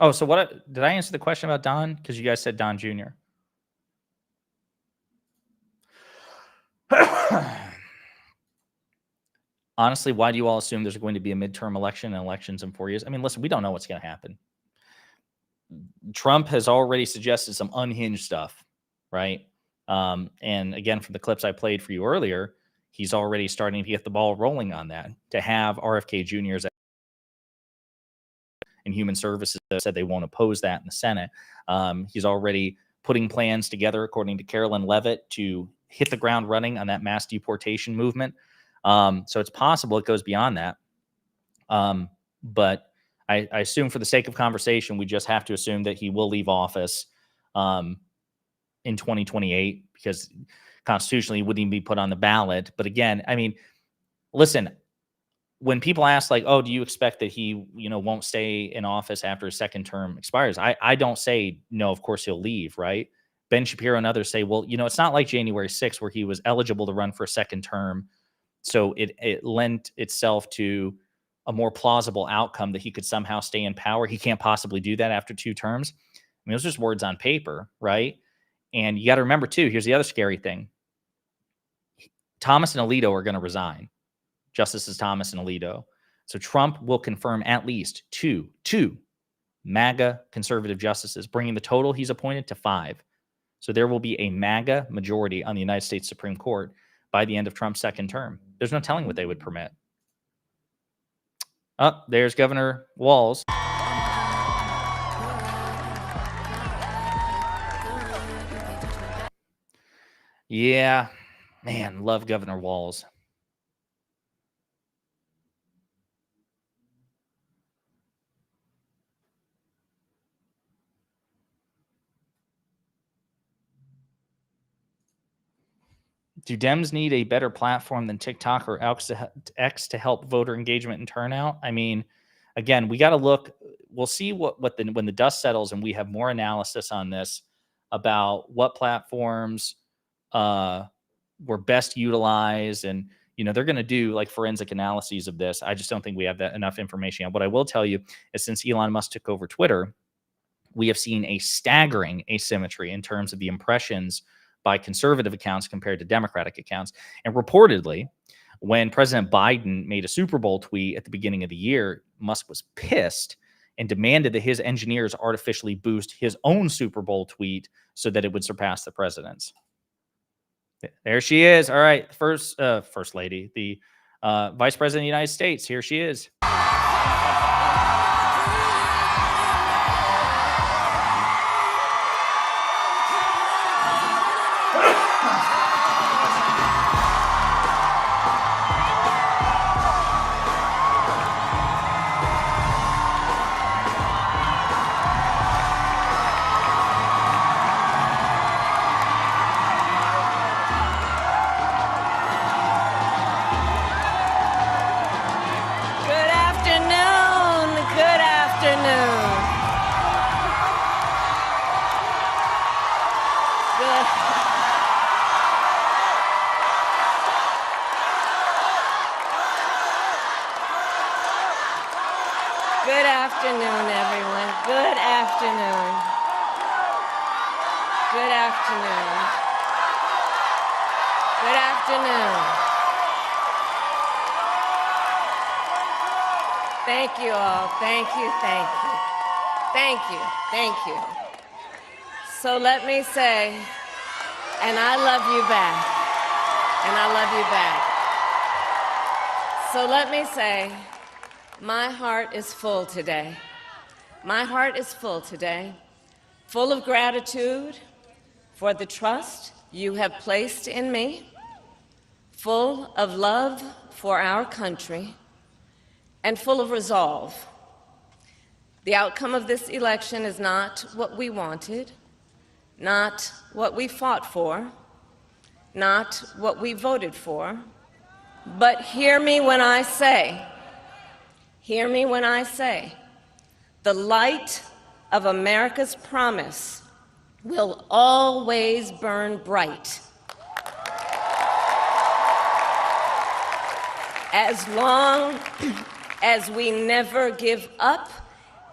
Oh, so what did I answer the question about Don? Because you guys said Don Jr. Honestly, why do you all assume there's going to be a midterm election and elections in 4 years? I mean, listen, we don't know what's going to happen. Trump has already suggested some unhinged stuff, right? And again, from the clips I played for you earlier, he's already starting to get the ball rolling on that. To have RFK Jr.'s and Human Services said they won't oppose that in the Senate. He's already putting plans together, according to Carolyn Levitt, to hit the ground running on that mass deportation movement. So it's possible it goes beyond that. But I assume for the sake of conversation, we just have to assume that he will leave office in 2028 because constitutionally he wouldn't even be put on the ballot. But again, I mean, listen, when people ask like, oh, do you expect that he, won't stay in office after his second term expires? I don't say, no, of course he'll leave, right? Ben Shapiro and others say, well, it's not like January 6th where he was eligible to run for a second term. So it lent itself to a more plausible outcome that he could somehow stay in power. He can't possibly do that after 2 terms. I mean, those are just words on paper, right? And you got to remember, too, here's the other scary thing. Thomas and Alito are going to resign. Justices Thomas and Alito. So Trump will confirm at least two MAGA conservative justices, bringing the total he's appointed to 5. So there will be a MAGA majority on the United States Supreme Court by the end of Trump's second term. There's no telling what they would permit. Oh, there's Governor Walz. Yeah, man, love Governor Walz. Do Dems need a better platform than TikTok or X to help voter engagement and turnout? I mean, again, we got to look. We'll see when the dust settles and we have more analysis on this about what platforms were best utilized, and they're going to do like forensic analyses of this. I just don't think we have enough information yet. What I will tell you is, since Elon Musk took over Twitter, we have seen a staggering asymmetry in terms of the impressions by conservative accounts compared to Democratic accounts. And reportedly, when President Biden made a Super Bowl tweet at the beginning of the year, Musk was pissed and demanded that his engineers artificially boost his own Super Bowl tweet so that it would surpass the president's. There she is. All right, first lady, the Vice President of the United States. Here she is. Good afternoon, everyone. Good afternoon. Good afternoon. Good afternoon. Thank you all. Thank you, thank you. Thank you, thank you. So let me say, and I love you back. And I love you back. So let me say, my heart is full today. My heart is full today, full of gratitude for the trust you have placed in me, full of love for our country, and full of resolve. The outcome of this election is not what we wanted, not what we fought for, not what we voted for, but hear me when I say, the light of America's promise will always burn bright. As long as we never give up,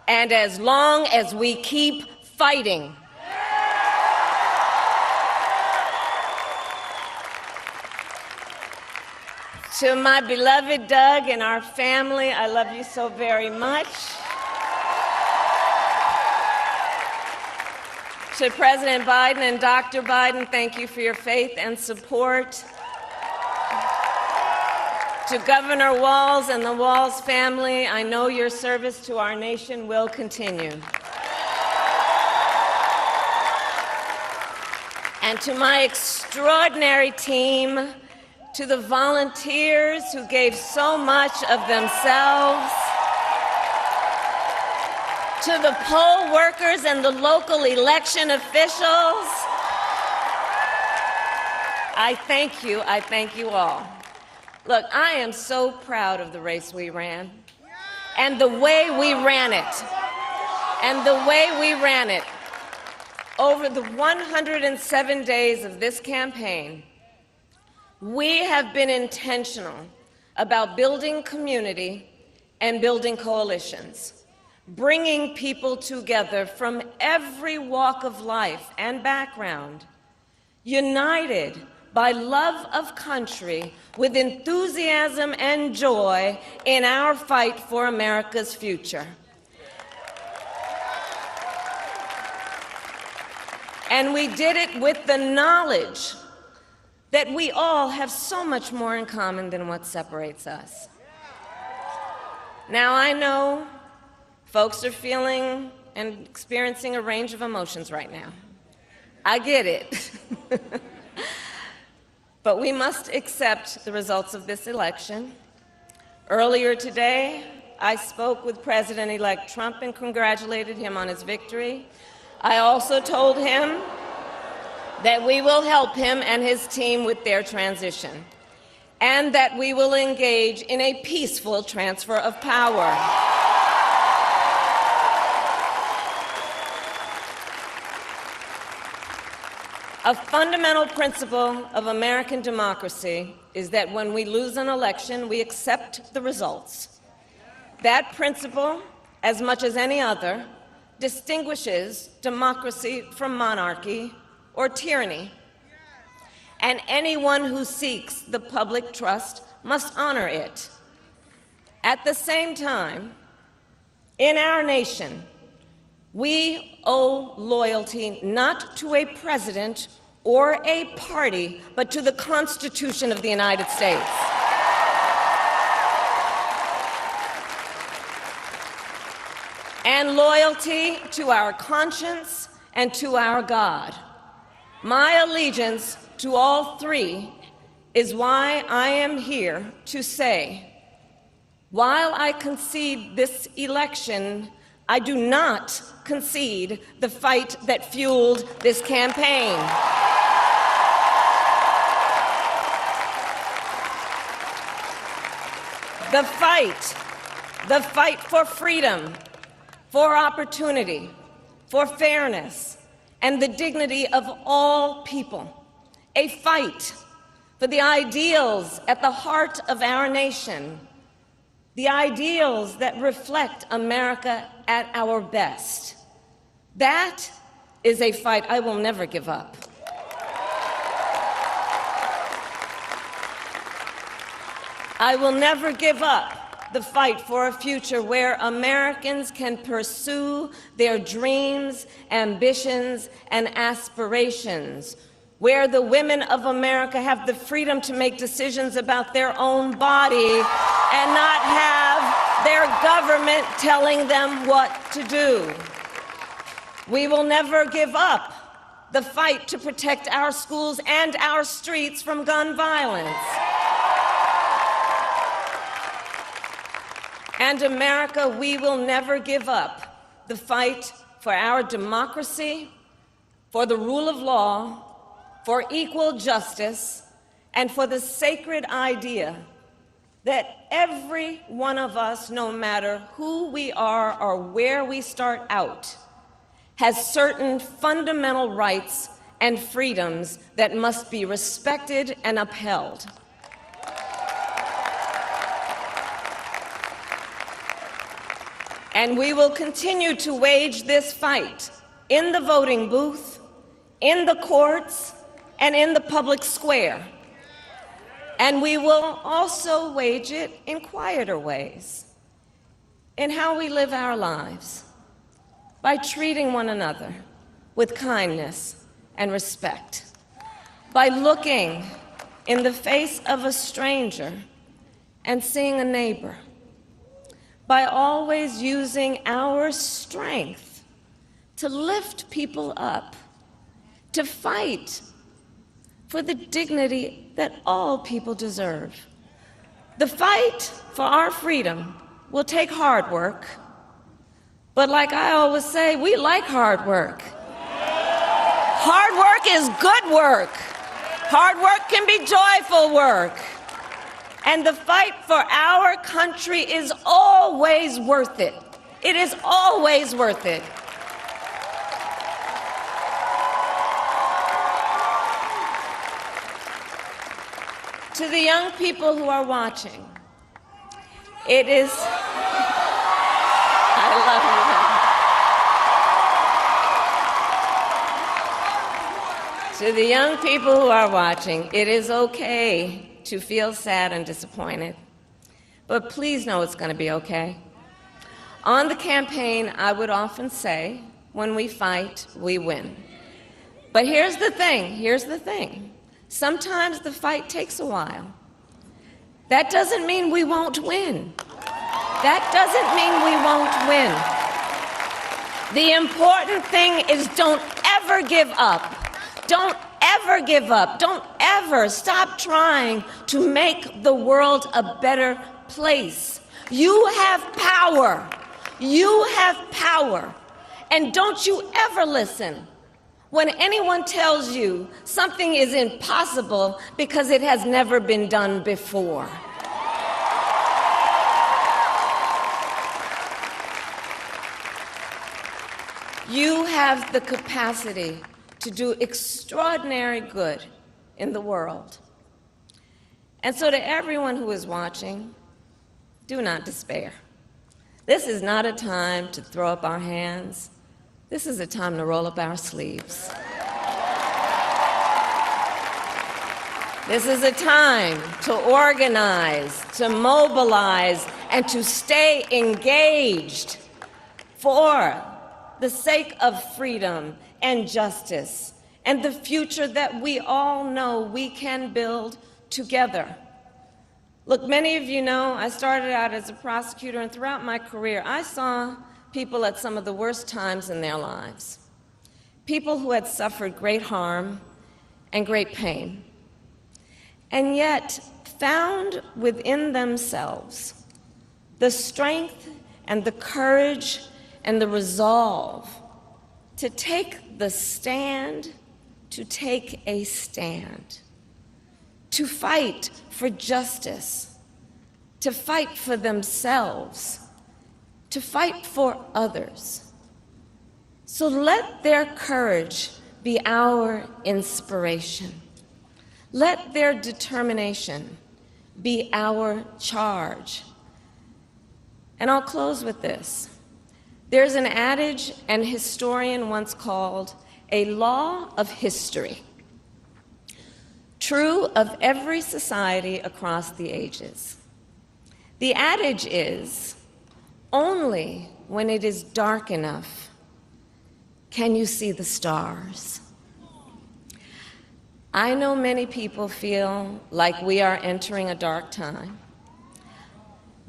and as long as we keep fighting. To my beloved Doug and our family, I love you so very much. To President Biden and Dr. Biden, thank you for your faith and support. To Governor Walz and the Walz family, I know your service to our nation will continue. And to my extraordinary team, to the volunteers who gave so much of themselves, to the poll workers and the local election officials, I thank you all. Look, I am so proud of the race we ran, and the way we ran it, Over the 107 days of this campaign, we have been intentional about building community and building coalitions, bringing people together from every walk of life and background, united by love of country with enthusiasm and joy in our fight for America's future. And we did it with the knowledge that we all have so much more in common than what separates us. Now, I know folks are feeling and experiencing a range of emotions right now. I get it. But we must accept the results of this election. Earlier today, I spoke with President-elect Trump and congratulated him on his victory. I also told him that we will help him and his team with their transition, and that we will engage in a peaceful transfer of power. A fundamental principle of American democracy is that when we lose an election, we accept the results. That principle, as much as any other, distinguishes democracy from monarchy or tyranny. And anyone who seeks the public trust must honor it. At the same time, in our nation, we owe loyalty not to a president or a party, but to the Constitution of the United States. And loyalty to our conscience and to our God. My allegiance to all three is why I am here to say, while I concede this election, I do not concede the fight that fueled this campaign. The fight for freedom, for opportunity, for fairness, and the dignity of all people. A fight for the ideals at the heart of our nation, the ideals that reflect America at our best. That is a fight I will never give up. I will never give up the fight for a future where Americans can pursue their dreams, ambitions, and aspirations, where the women of America have the freedom to make decisions about their own body and not have their government telling them what to do. We will never give up the fight to protect our schools and our streets from gun violence. And America, we will never give up the fight for our democracy, for the rule of law, for equal justice, and for the sacred idea that every one of us, no matter who we are or where we start out, has certain fundamental rights and freedoms that must be respected and upheld. And we will continue to wage this fight in the voting booth, in the courts, and in the public square. And we will also wage it in quieter ways, in how we live our lives, by treating one another with kindness and respect, by looking in the face of a stranger and seeing a neighbor, by always using our strength to lift people up, to fight for the dignity that all people deserve. The fight for our freedom will take hard work, but like I always say, we like hard work. Hard work is good work. Hard work can be joyful work. And the fight for our country is always worth it. It is always worth it. To the young people who are watching, it is, I love you. To the young people who are watching, it is okay to feel sad and disappointed, but please know it's going to be okay. On the campaign, I would often say, when we fight, we win. But here's the thing. Sometimes the fight takes a while. That doesn't mean we won't win. That doesn't mean we won't win. The important thing is don't ever give up. Don't ever give up. Don't ever stop trying to make the world a better place. You have power. You have power. And don't you ever listen when anyone tells you something is impossible because it has never been done before. You have the capacity to do extraordinary good in the world. And so to everyone who is watching, do not despair. This is not a time to throw up our hands. This is a time to roll up our sleeves. This is a time to organize, to mobilize, and to stay engaged for the sake of freedom and justice and the future that we all know we can build together. Look, many of you know I started out as a prosecutor, and throughout my career, I saw people at some of the worst times in their lives. People who had suffered great harm and great pain, and yet found within themselves the strength and the courage and the resolve to take the stand, to take a stand, to fight for justice, to fight for themselves, to fight for others. So let their courage be our inspiration. Let their determination be our charge. And I'll close with this. There's an adage an historian once called a law of history, true of every society across the ages. The adage is, only when it is dark enough can you see the stars. I know many people feel like we are entering a dark time,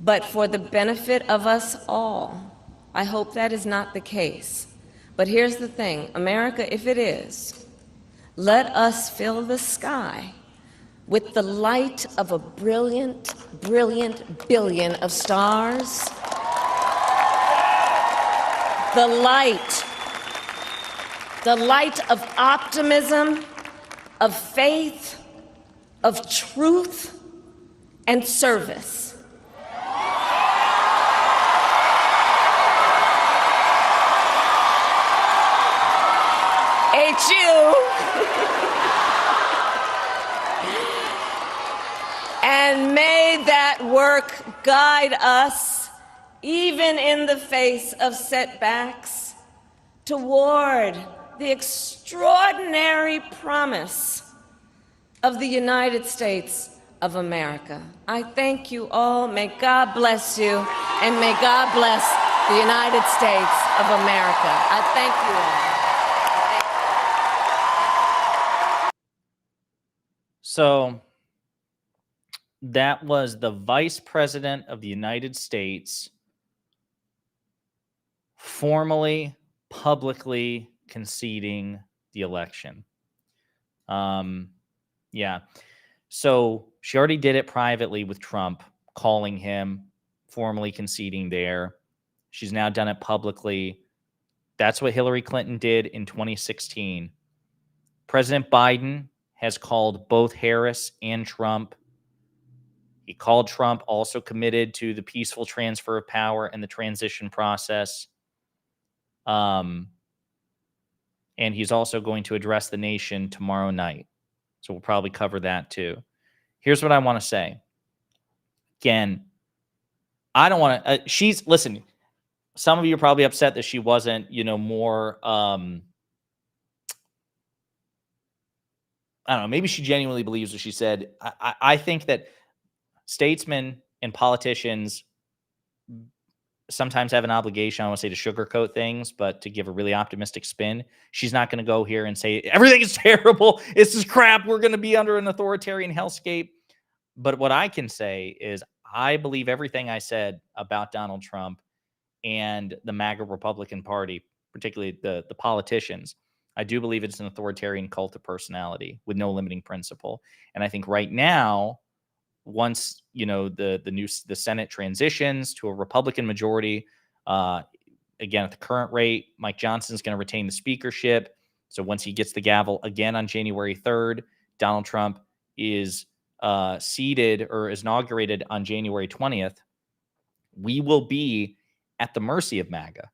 but for the benefit of us all, I hope that is not the case. But here's the thing, America, if it is, let us fill the sky with the light of a brilliant, brilliant billion of stars. The light of optimism, of faith, of truth, and service. And may that work guide us, even in the face of setbacks, toward the extraordinary promise of the United States of America. I thank you all. May God bless you, and may God bless the United States of America. I thank you all. So that was the Vice President of the United States formally, publicly conceding the election. Yeah. So she already did it privately with Trump, calling him, formally conceding there. She's now done it publicly. That's what Hillary Clinton did in 2016. President Biden has called both Harris and Trump. He called Trump also committed to the peaceful transfer of power and the transition process. And he's also going to address the nation tomorrow night. So we'll probably cover that too. Here's what I want to say. Again, I don't want to, listen, some of you are probably upset that she wasn't, more, I don't know, maybe she genuinely believes what she said. I think that statesmen and politicians sometimes have an obligation, I want to say, to sugarcoat things, but to give a really optimistic spin. She's not going to go here and say, everything is terrible. This is crap. We're going to be under an authoritarian hellscape. But what I can say is I believe everything I said about Donald Trump and the MAGA Republican Party, particularly the politicians. I do believe it's an authoritarian cult of personality with no limiting principle. And I think right now, once the Senate transitions to a Republican majority, again at the current rate, Mike Johnson's going to retain the speakership. So once he gets the gavel again on January 3rd, Donald Trump is seated or is inaugurated on January 20th. We will be at the mercy of MAGA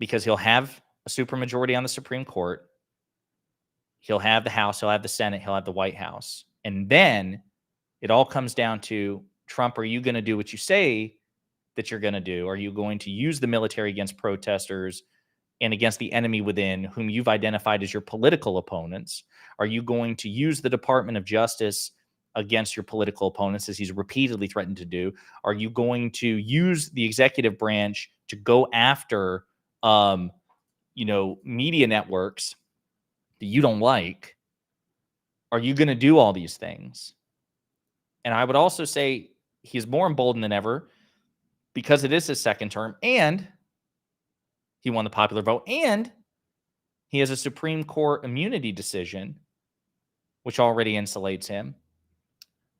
because he'll have a supermajority on the Supreme Court. He'll have the House, he'll have the Senate, he'll have the White House. And then it all comes down to, Trump, are you going to do what you say that you're going to do? Are you going to use the military against protesters and against the enemy within, whom you've identified as your political opponents? Are you going to use the Department of Justice against your political opponents, as he's repeatedly threatened to do? Are you going to use the executive branch to go after, media networks that you don't like? Are you going to do all these things? And I would also say he's more emboldened than ever because it is his second term and he won the popular vote and he has a Supreme Court immunity decision, which already insulates him.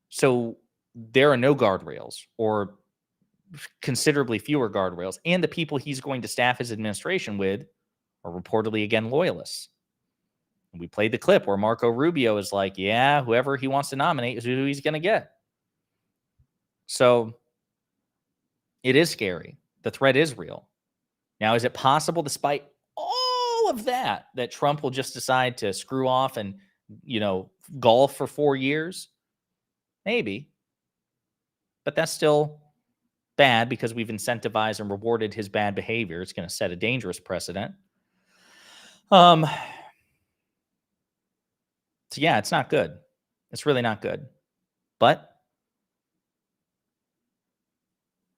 So there are no guardrails, or considerably fewer guardrails. And the people he's going to staff his administration with are reportedly, again, loyalists. We played the clip where Marco Rubio is like, yeah, whoever he wants to nominate is who he's going to get. So it is scary. The threat is real. Now, is it possible, despite all of that Trump will just decide to screw off and, golf for 4 years? Maybe. But that's still bad because we've incentivized and rewarded his bad behavior. It's going to set a dangerous precedent. So yeah, it's not good. It's really not good. But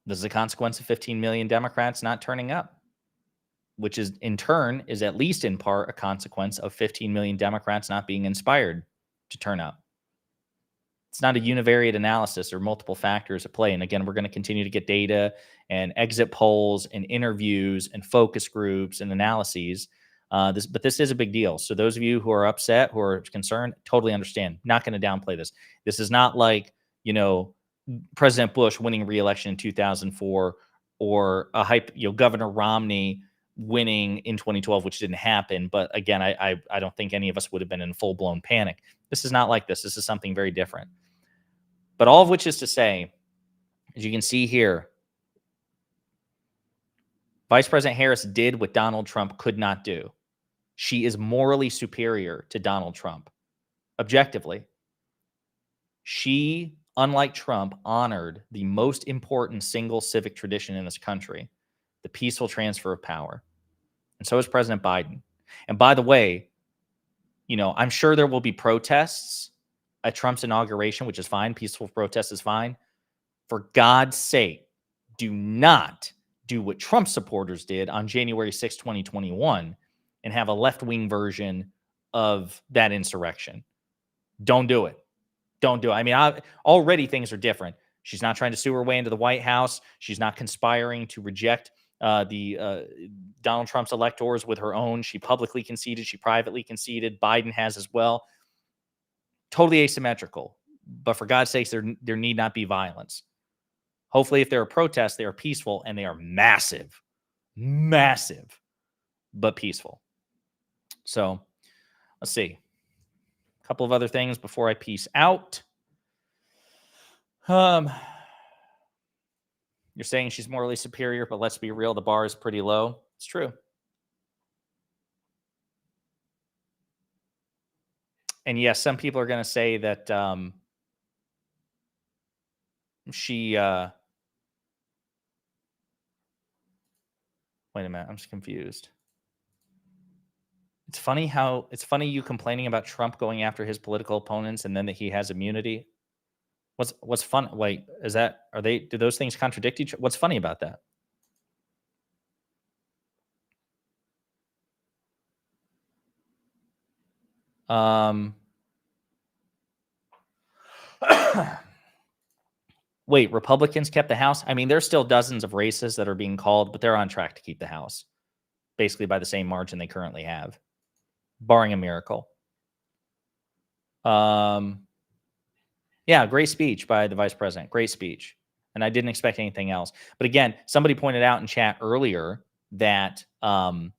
this is a consequence of 15 million Democrats not turning up, which is in turn is at least in part a consequence of 15 million Democrats not being inspired to turn up. It's not a univariate analysis. There are multiple factors at play. And again, we're going to continue to get data and exit polls and interviews and focus groups and analyses. But this is a big deal. So those of you who are upset, who are concerned, totally understand. Not going to downplay this. This is not like, President Bush winning re-election in 2004 or Governor Romney winning in 2012, which didn't happen. But again, I don't think any of us would have been in full-blown panic. This is not like this. This is something very different. But all of which is to say, as you can see here, Vice President Harris did what Donald Trump could not do. She is morally superior to Donald Trump. objectively. She, unlike Trump, honored the most important single civic tradition in this country, the peaceful transfer of power. And so is President Biden. And by the way, I'm sure there will be protests at Trump's inauguration, which is fine. Peaceful protest is fine. For God's sake, do not do what Trump supporters did on January 6, 2021, and have a left-wing version of that insurrection. Don't do it. Don't do it. I mean, already things are different. She's not trying to sue her way into the White House. She's not conspiring to reject the Donald Trump's electors with her own. She publicly conceded. She privately conceded. Biden has as well. Totally asymmetrical. But for God's sakes, there need not be violence. Hopefully, if there are protests, they are peaceful and they are massive, but peaceful. So let's see. A couple of other things before I peace out. You're saying she's morally superior, but let's be real, the bar is pretty low. It's true. And yes, some people are going to say that she... Wait a minute, I'm just confused. It's funny you complaining about Trump going after his political opponents and then that he has immunity. What's fun? Wait, do those things contradict each other? What's funny about that? Wait, Republicans kept the House? I mean, there's still dozens of races that are being called, but they're on track to keep the House, basically by the same margin they currently have, barring a miracle. Yeah, great speech by the vice president. Great speech. And I didn't expect anything else. But again, somebody pointed out in chat earlier that people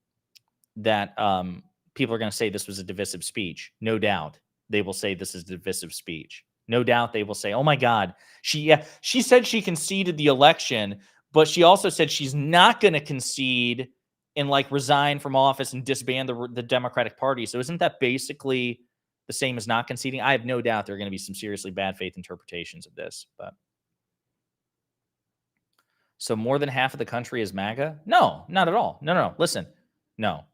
are going to say this was a divisive speech. No doubt they will say this is a divisive speech. No doubt they will say, oh my God, she said she conceded the election, but she also said she's not going to concede and resign from office and disband the Democratic Party. So isn't that basically the same as not conceding? I have no doubt there are going to be some seriously bad faith interpretations of this. But so more than half of the country is MAGA? No, not at all. No. Listen, no.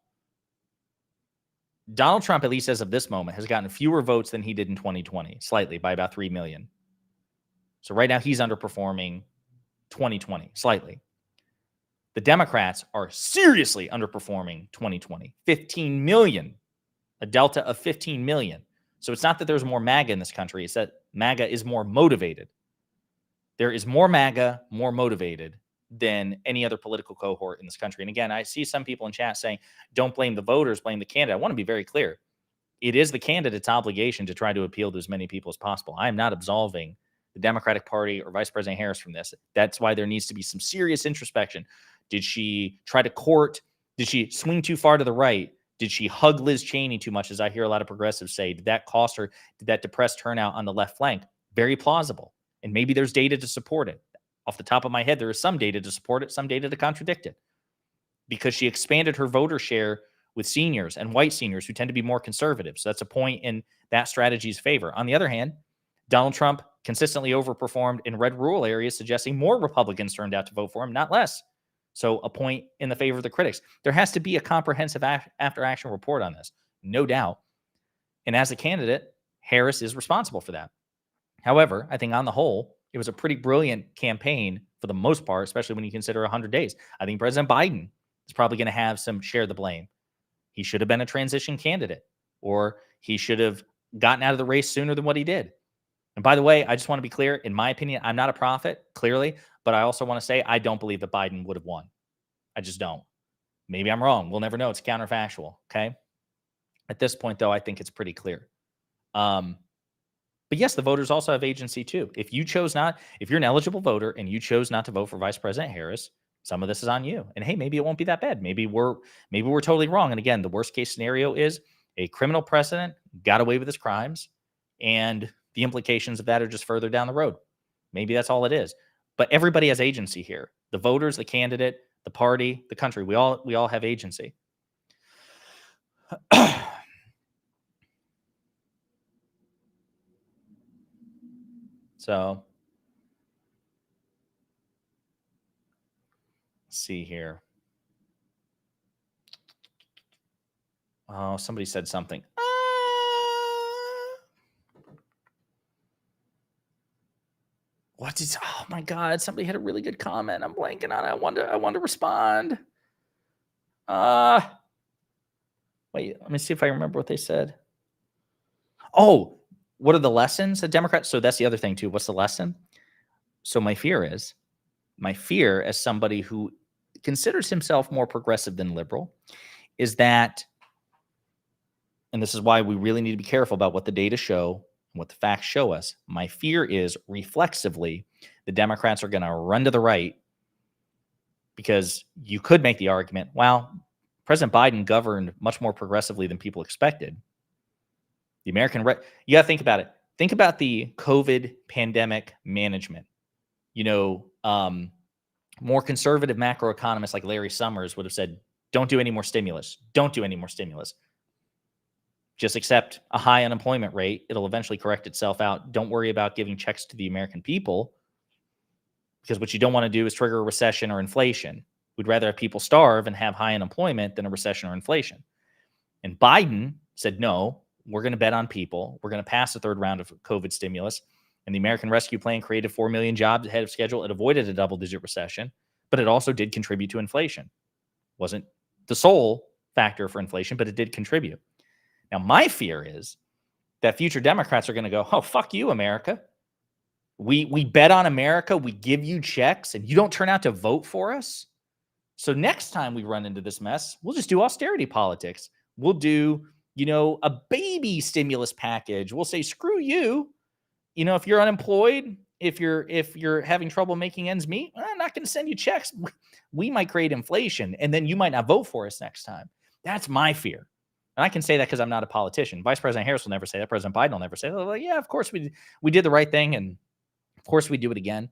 Donald Trump, at least as of this moment, has gotten fewer votes than he did in 2020, slightly, by about 3 million. So right now he's underperforming 2020, slightly. The Democrats are seriously underperforming 2020, 15 million, a delta of 15 million. So it's not that there's more MAGA in this country. It's that MAGA is more motivated. There is more MAGA, more motivated than any other political cohort in this country. And again, I see some people in chat saying, don't blame the voters, blame the candidate. I want to be very clear. It is the candidate's obligation to try to appeal to as many people as possible. I am not absolving the Democratic Party or Vice President Harris from this. That's why there needs to be some serious introspection. Did she try to court? Did she swing too far to the right? Did she hug Liz Cheney too much, as I hear a lot of progressives say? Did that cost her? Did that depress turnout on the left flank? Very plausible. And maybe there's data to support it. Off the top of my head, there is some data to support it, some data to contradict it. Because she expanded her voter share with seniors and white seniors who tend to be more conservative. So that's a point in that strategy's favor. On the other hand, Donald Trump consistently overperformed in red rural areas, suggesting more Republicans turned out to vote for him, not less. So a point in the favor of the critics. There has to be a comprehensive after-action report on this, no doubt. And as a candidate, Harris is responsible for that. However, I think on the whole, it was a pretty brilliant campaign for the most part, especially when you consider 100 days. I think President Biden is probably going to have some share the blame. He should have been a transition candidate, or he should have gotten out of the race sooner than what he did. And by the way, I just want to be clear. In my opinion, I'm not a prophet, clearly, but I also want to say I don't believe that Biden would have won. I just don't. Maybe I'm wrong. We'll never know. It's counterfactual, okay? At this point, though, I think it's pretty clear. But yes, the voters also have agency too. If you're an eligible voter and you chose not to vote for Vice President Harris, some of this is on you. And hey, maybe it won't be that bad. Maybe we're totally wrong. And again, the worst case scenario is a criminal president got away with his crimes, and the implications of that are just further down the road. Maybe that's all it is. But everybody has agency here. The voters, the candidate, the party, the country. We all have agency. So let's see here. Oh, somebody said something. What is? Oh my God! Somebody had a really good comment. I'm blanking on it. I want to respond. Wait. Let me see if I remember what they said. Oh, what are the lessons of Democrats? So that's the other thing too. What's the lesson? So my fear as somebody who considers himself more progressive than liberal, is that, and this is why we really need to be careful about what the data show and what the facts show us. My fear is reflexively, the Democrats are going to run to the right, because you could make the argument, well, President Biden governed much more progressively than people expected. The American, you got to think about it. Think about the COVID pandemic management. More conservative macroeconomists like Larry Summers would have said, don't do any more stimulus. Don't do any more stimulus. Just accept a high unemployment rate. It'll eventually correct itself out. Don't worry about giving checks to the American people, because what you don't want to do is trigger a recession or inflation. We'd rather have people starve and have high unemployment than a recession or inflation. And Biden said, no, we're going to bet on people. We're going to pass the third round of COVID stimulus. And the American Rescue Plan created 4 million jobs ahead of schedule. It avoided a double-digit recession, but it also did contribute to inflation. Wasn't the sole factor for inflation, but it did contribute. Now, my fear is that future Democrats are going to go, oh, fuck you, America. We bet on America. We give you checks, and you don't turn out to vote for us. So next time we run into this mess, we'll just do austerity politics. We'll do, a baby stimulus package. We'll say, screw you. If you're unemployed, if you're having trouble making ends meet, I'm not going to send you checks. We might create inflation, and then you might not vote for us next time. That's my fear. And I can say that because I'm not a politician. Vice President Harris will never say that. President Biden will never say that. Well, yeah, of course we did the right thing, and of course we do it again.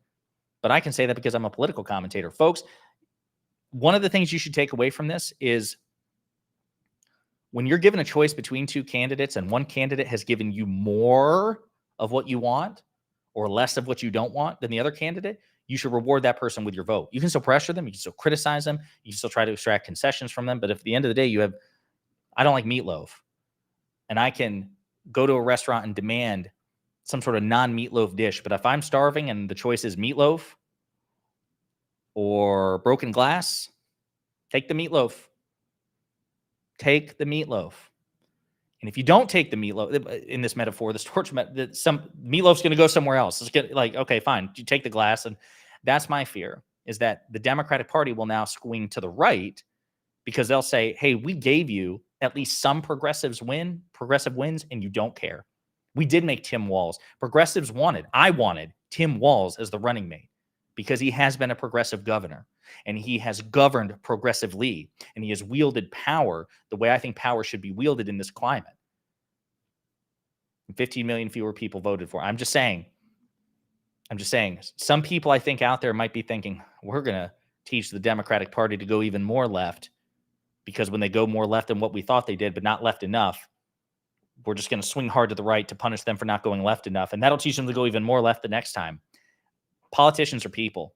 But I can say that because I'm a political commentator. Folks, one of the things you should take away from this is, when you're given a choice between two candidates and one candidate has given you more of what you want or less of what you don't want than the other candidate, you should reward that person with your vote. You can still pressure them. You can still criticize them. You can still try to extract concessions from them. But if at the end of the day I don't like meatloaf, and I can go to a restaurant and demand some sort of non-meatloaf dish, but if I'm starving and the choice is meatloaf or broken glass, take the meatloaf. Take the meatloaf. And if you don't take the meatloaf, in this metaphor, this torch, some meatloaf's going to go somewhere else. It's okay, fine. You take the glass. And that's my fear, is that the Democratic Party will now swing to the right, because they'll say, hey, we gave you at least some progressive wins, and you don't care. We did make Tim Walz. I wanted Tim Walz as the running mate, because he has been a progressive governor, and he has governed progressively, and he has wielded power the way I think power should be wielded in this climate. 15 million fewer people voted for. I'm just saying, some people I think out there might be thinking, we're going to teach the Democratic Party to go even more left, because when they go more left than what we thought they did, but not left enough, we're just going to swing hard to the right to punish them for not going left enough. And that'll teach them to go even more left the next time. Politicians are people.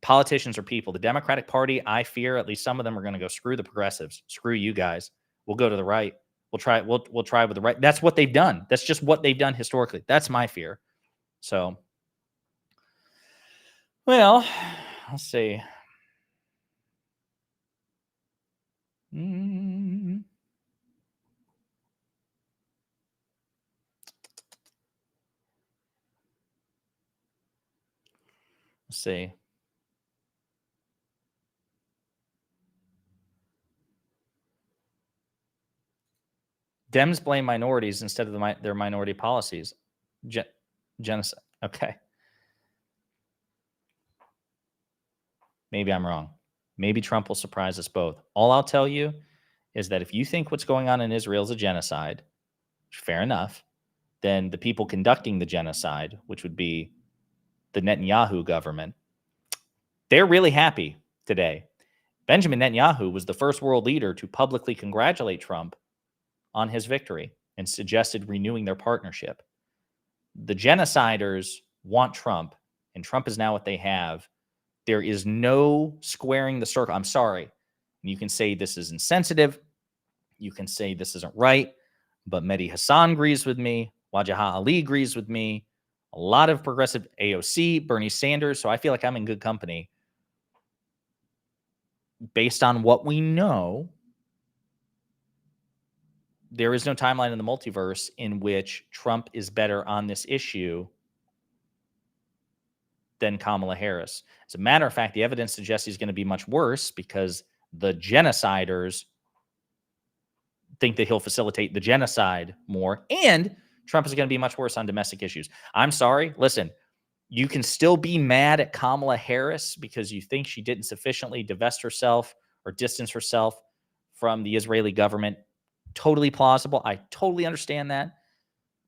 The Democratic Party, I fear, at least some of them are going to go, screw the progressives. Screw you guys. We'll go to the right. We'll try with the right. That's what they've done. That's just what they've done historically. That's my fear. So, well, let's see. Let's see. Dems blame minorities instead of their minority policies. Genocide. Okay. Maybe I'm wrong. Maybe Trump will surprise us both. All I'll tell you is that if you think what's going on in Israel is a genocide, fair enough, then the people conducting the genocide, which would be the Netanyahu government, they're really happy today. Benjamin Netanyahu was the first world leader to publicly congratulate Trump on his victory and suggested renewing their partnership. The genociders want Trump, and Trump is now what they have, there is no squaring the circle. I'm sorry. You can say this is insensitive. You can say this isn't right. But Mehdi Hassan agrees with me. Wajahat Ali agrees with me. A lot of progressive AOC, Bernie Sanders. So I feel like I'm in good company. Based on what we know, there is no timeline in the multiverse in which Trump is better on this issue than Kamala Harris. As a matter of fact, the evidence suggests he's going to be much worse because the genociders think that he'll facilitate the genocide more, and Trump is going to be much worse on domestic issues. I'm sorry. Listen, you can still be mad at Kamala Harris because you think she didn't sufficiently divest herself or distance herself from the Israeli government. Totally plausible. I totally understand that.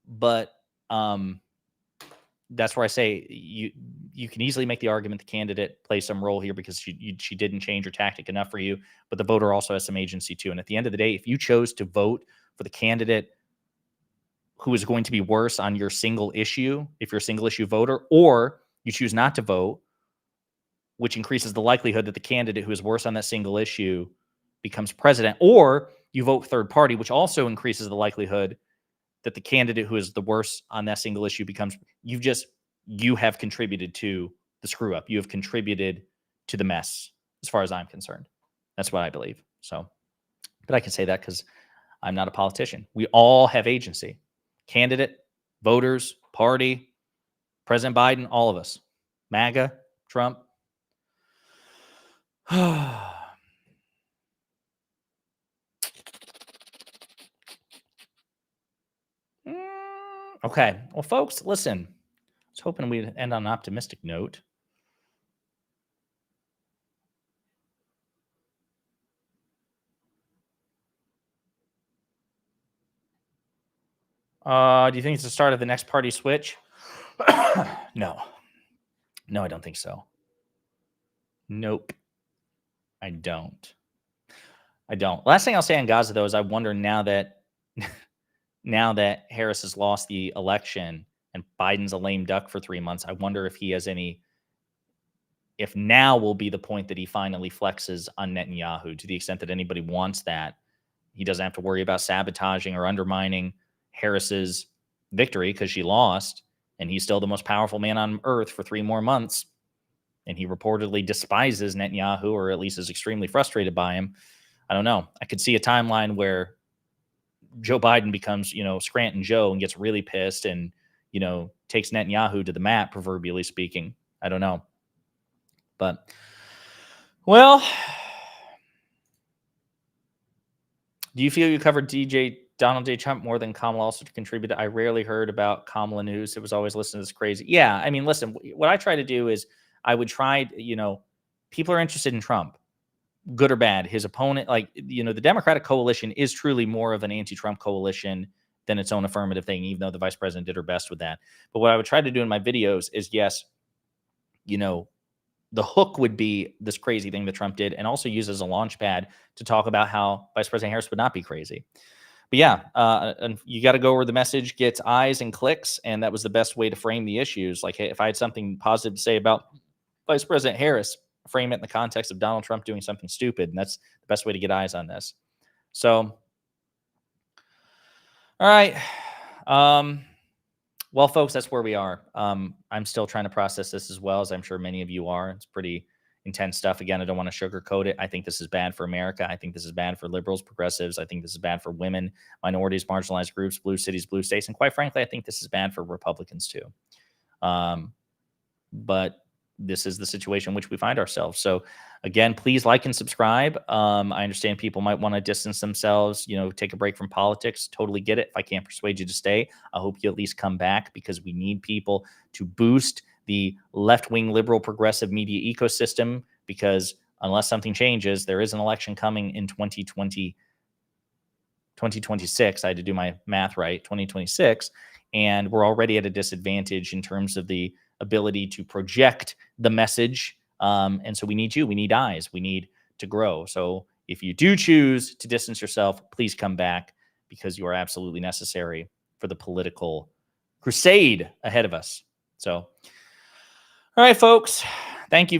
But that's where I say you can easily make the argument the candidate plays some role here because she didn't change her tactic enough for you, but the voter also has some agency too. And at the end of the day, if you chose to vote for the candidate who is going to be worse on your single issue, if you're a single issue voter, or you choose not to vote, which increases the likelihood that the candidate who is worse on that single issue becomes president, or you vote third party, which also increases the likelihood that the candidate who is the worst on that single issue becomes, you have contributed to the screw up. You have contributed to the mess, as far as I'm concerned. That's what I believe. So, but I can say that because I'm not a politician. We all have agency. Candidate, voters, party, President Biden, all of us. MAGA, Trump. Okay. Well, folks, listen. I was hoping we'd end on an optimistic note. Do you think it's the start of the next party switch? No. No, I don't think so. Nope. I don't. Last thing I'll say on Gaza, though, is I wonder now that Harris has lost the election and Biden's a lame duck for 3 months, I wonder if he has if now will be the point that he finally flexes on Netanyahu to the extent that anybody wants that. He doesn't have to worry about sabotaging or undermining Harris's victory because she lost, and he's still the most powerful man on earth for 3 more months. And he reportedly despises Netanyahu, or at least is extremely frustrated by him. I don't know. I could see a timeline where Joe Biden becomes, Scranton Joe and gets really pissed and, takes Netanyahu to the mat, proverbially speaking. I don't know. But, well, do you feel you covered Donald J. Trump more than Kamala also contributed? I rarely heard about Kamala news. It was always listening to this crazy. Yeah, I mean, listen, what I try to do is I would try, people are interested in Trump, good or bad. His opponent, the Democratic coalition is truly more of an anti-Trump coalition than its own affirmative thing, even though the vice president did her best with that. But what I would try to do in my videos is, yes, the hook would be this crazy thing that Trump did, and also use as a launch pad to talk about how Vice President Harris would not be crazy. But yeah, and you got to go where the message gets eyes and clicks, and that was the best way to frame the issues. Like, hey, if I had something positive to say about Vice President Harris, frame it in the context of Donald Trump doing something stupid, and that's the best way to get eyes on this. So, all right. Well, folks, that's where we are. I'm still trying to process this as well, as I'm sure many of you are. It's pretty intense stuff. Again, I don't want to sugarcoat it. I think this is bad for America. I think this is bad for liberals, progressives. I think this is bad for women, minorities, marginalized groups, blue cities, blue states. And quite frankly, I think this is bad for Republicans too. But this is the situation in which we find ourselves. So again, please like and subscribe. I understand people might want to distance themselves, take a break from politics. Totally get it. If I can't persuade you to stay, I hope you at least come back, because we need people to boost the left-wing liberal progressive media ecosystem, because unless something changes, there is an election coming in 2026. I had to do my math right, 2026. And we're already at a disadvantage in terms of the ability to project the message. And so we need you. We need eyes. We need to grow. So if you do choose to distance yourself, please come back, because you are absolutely necessary for the political crusade ahead of us. So, all right, folks, thank you very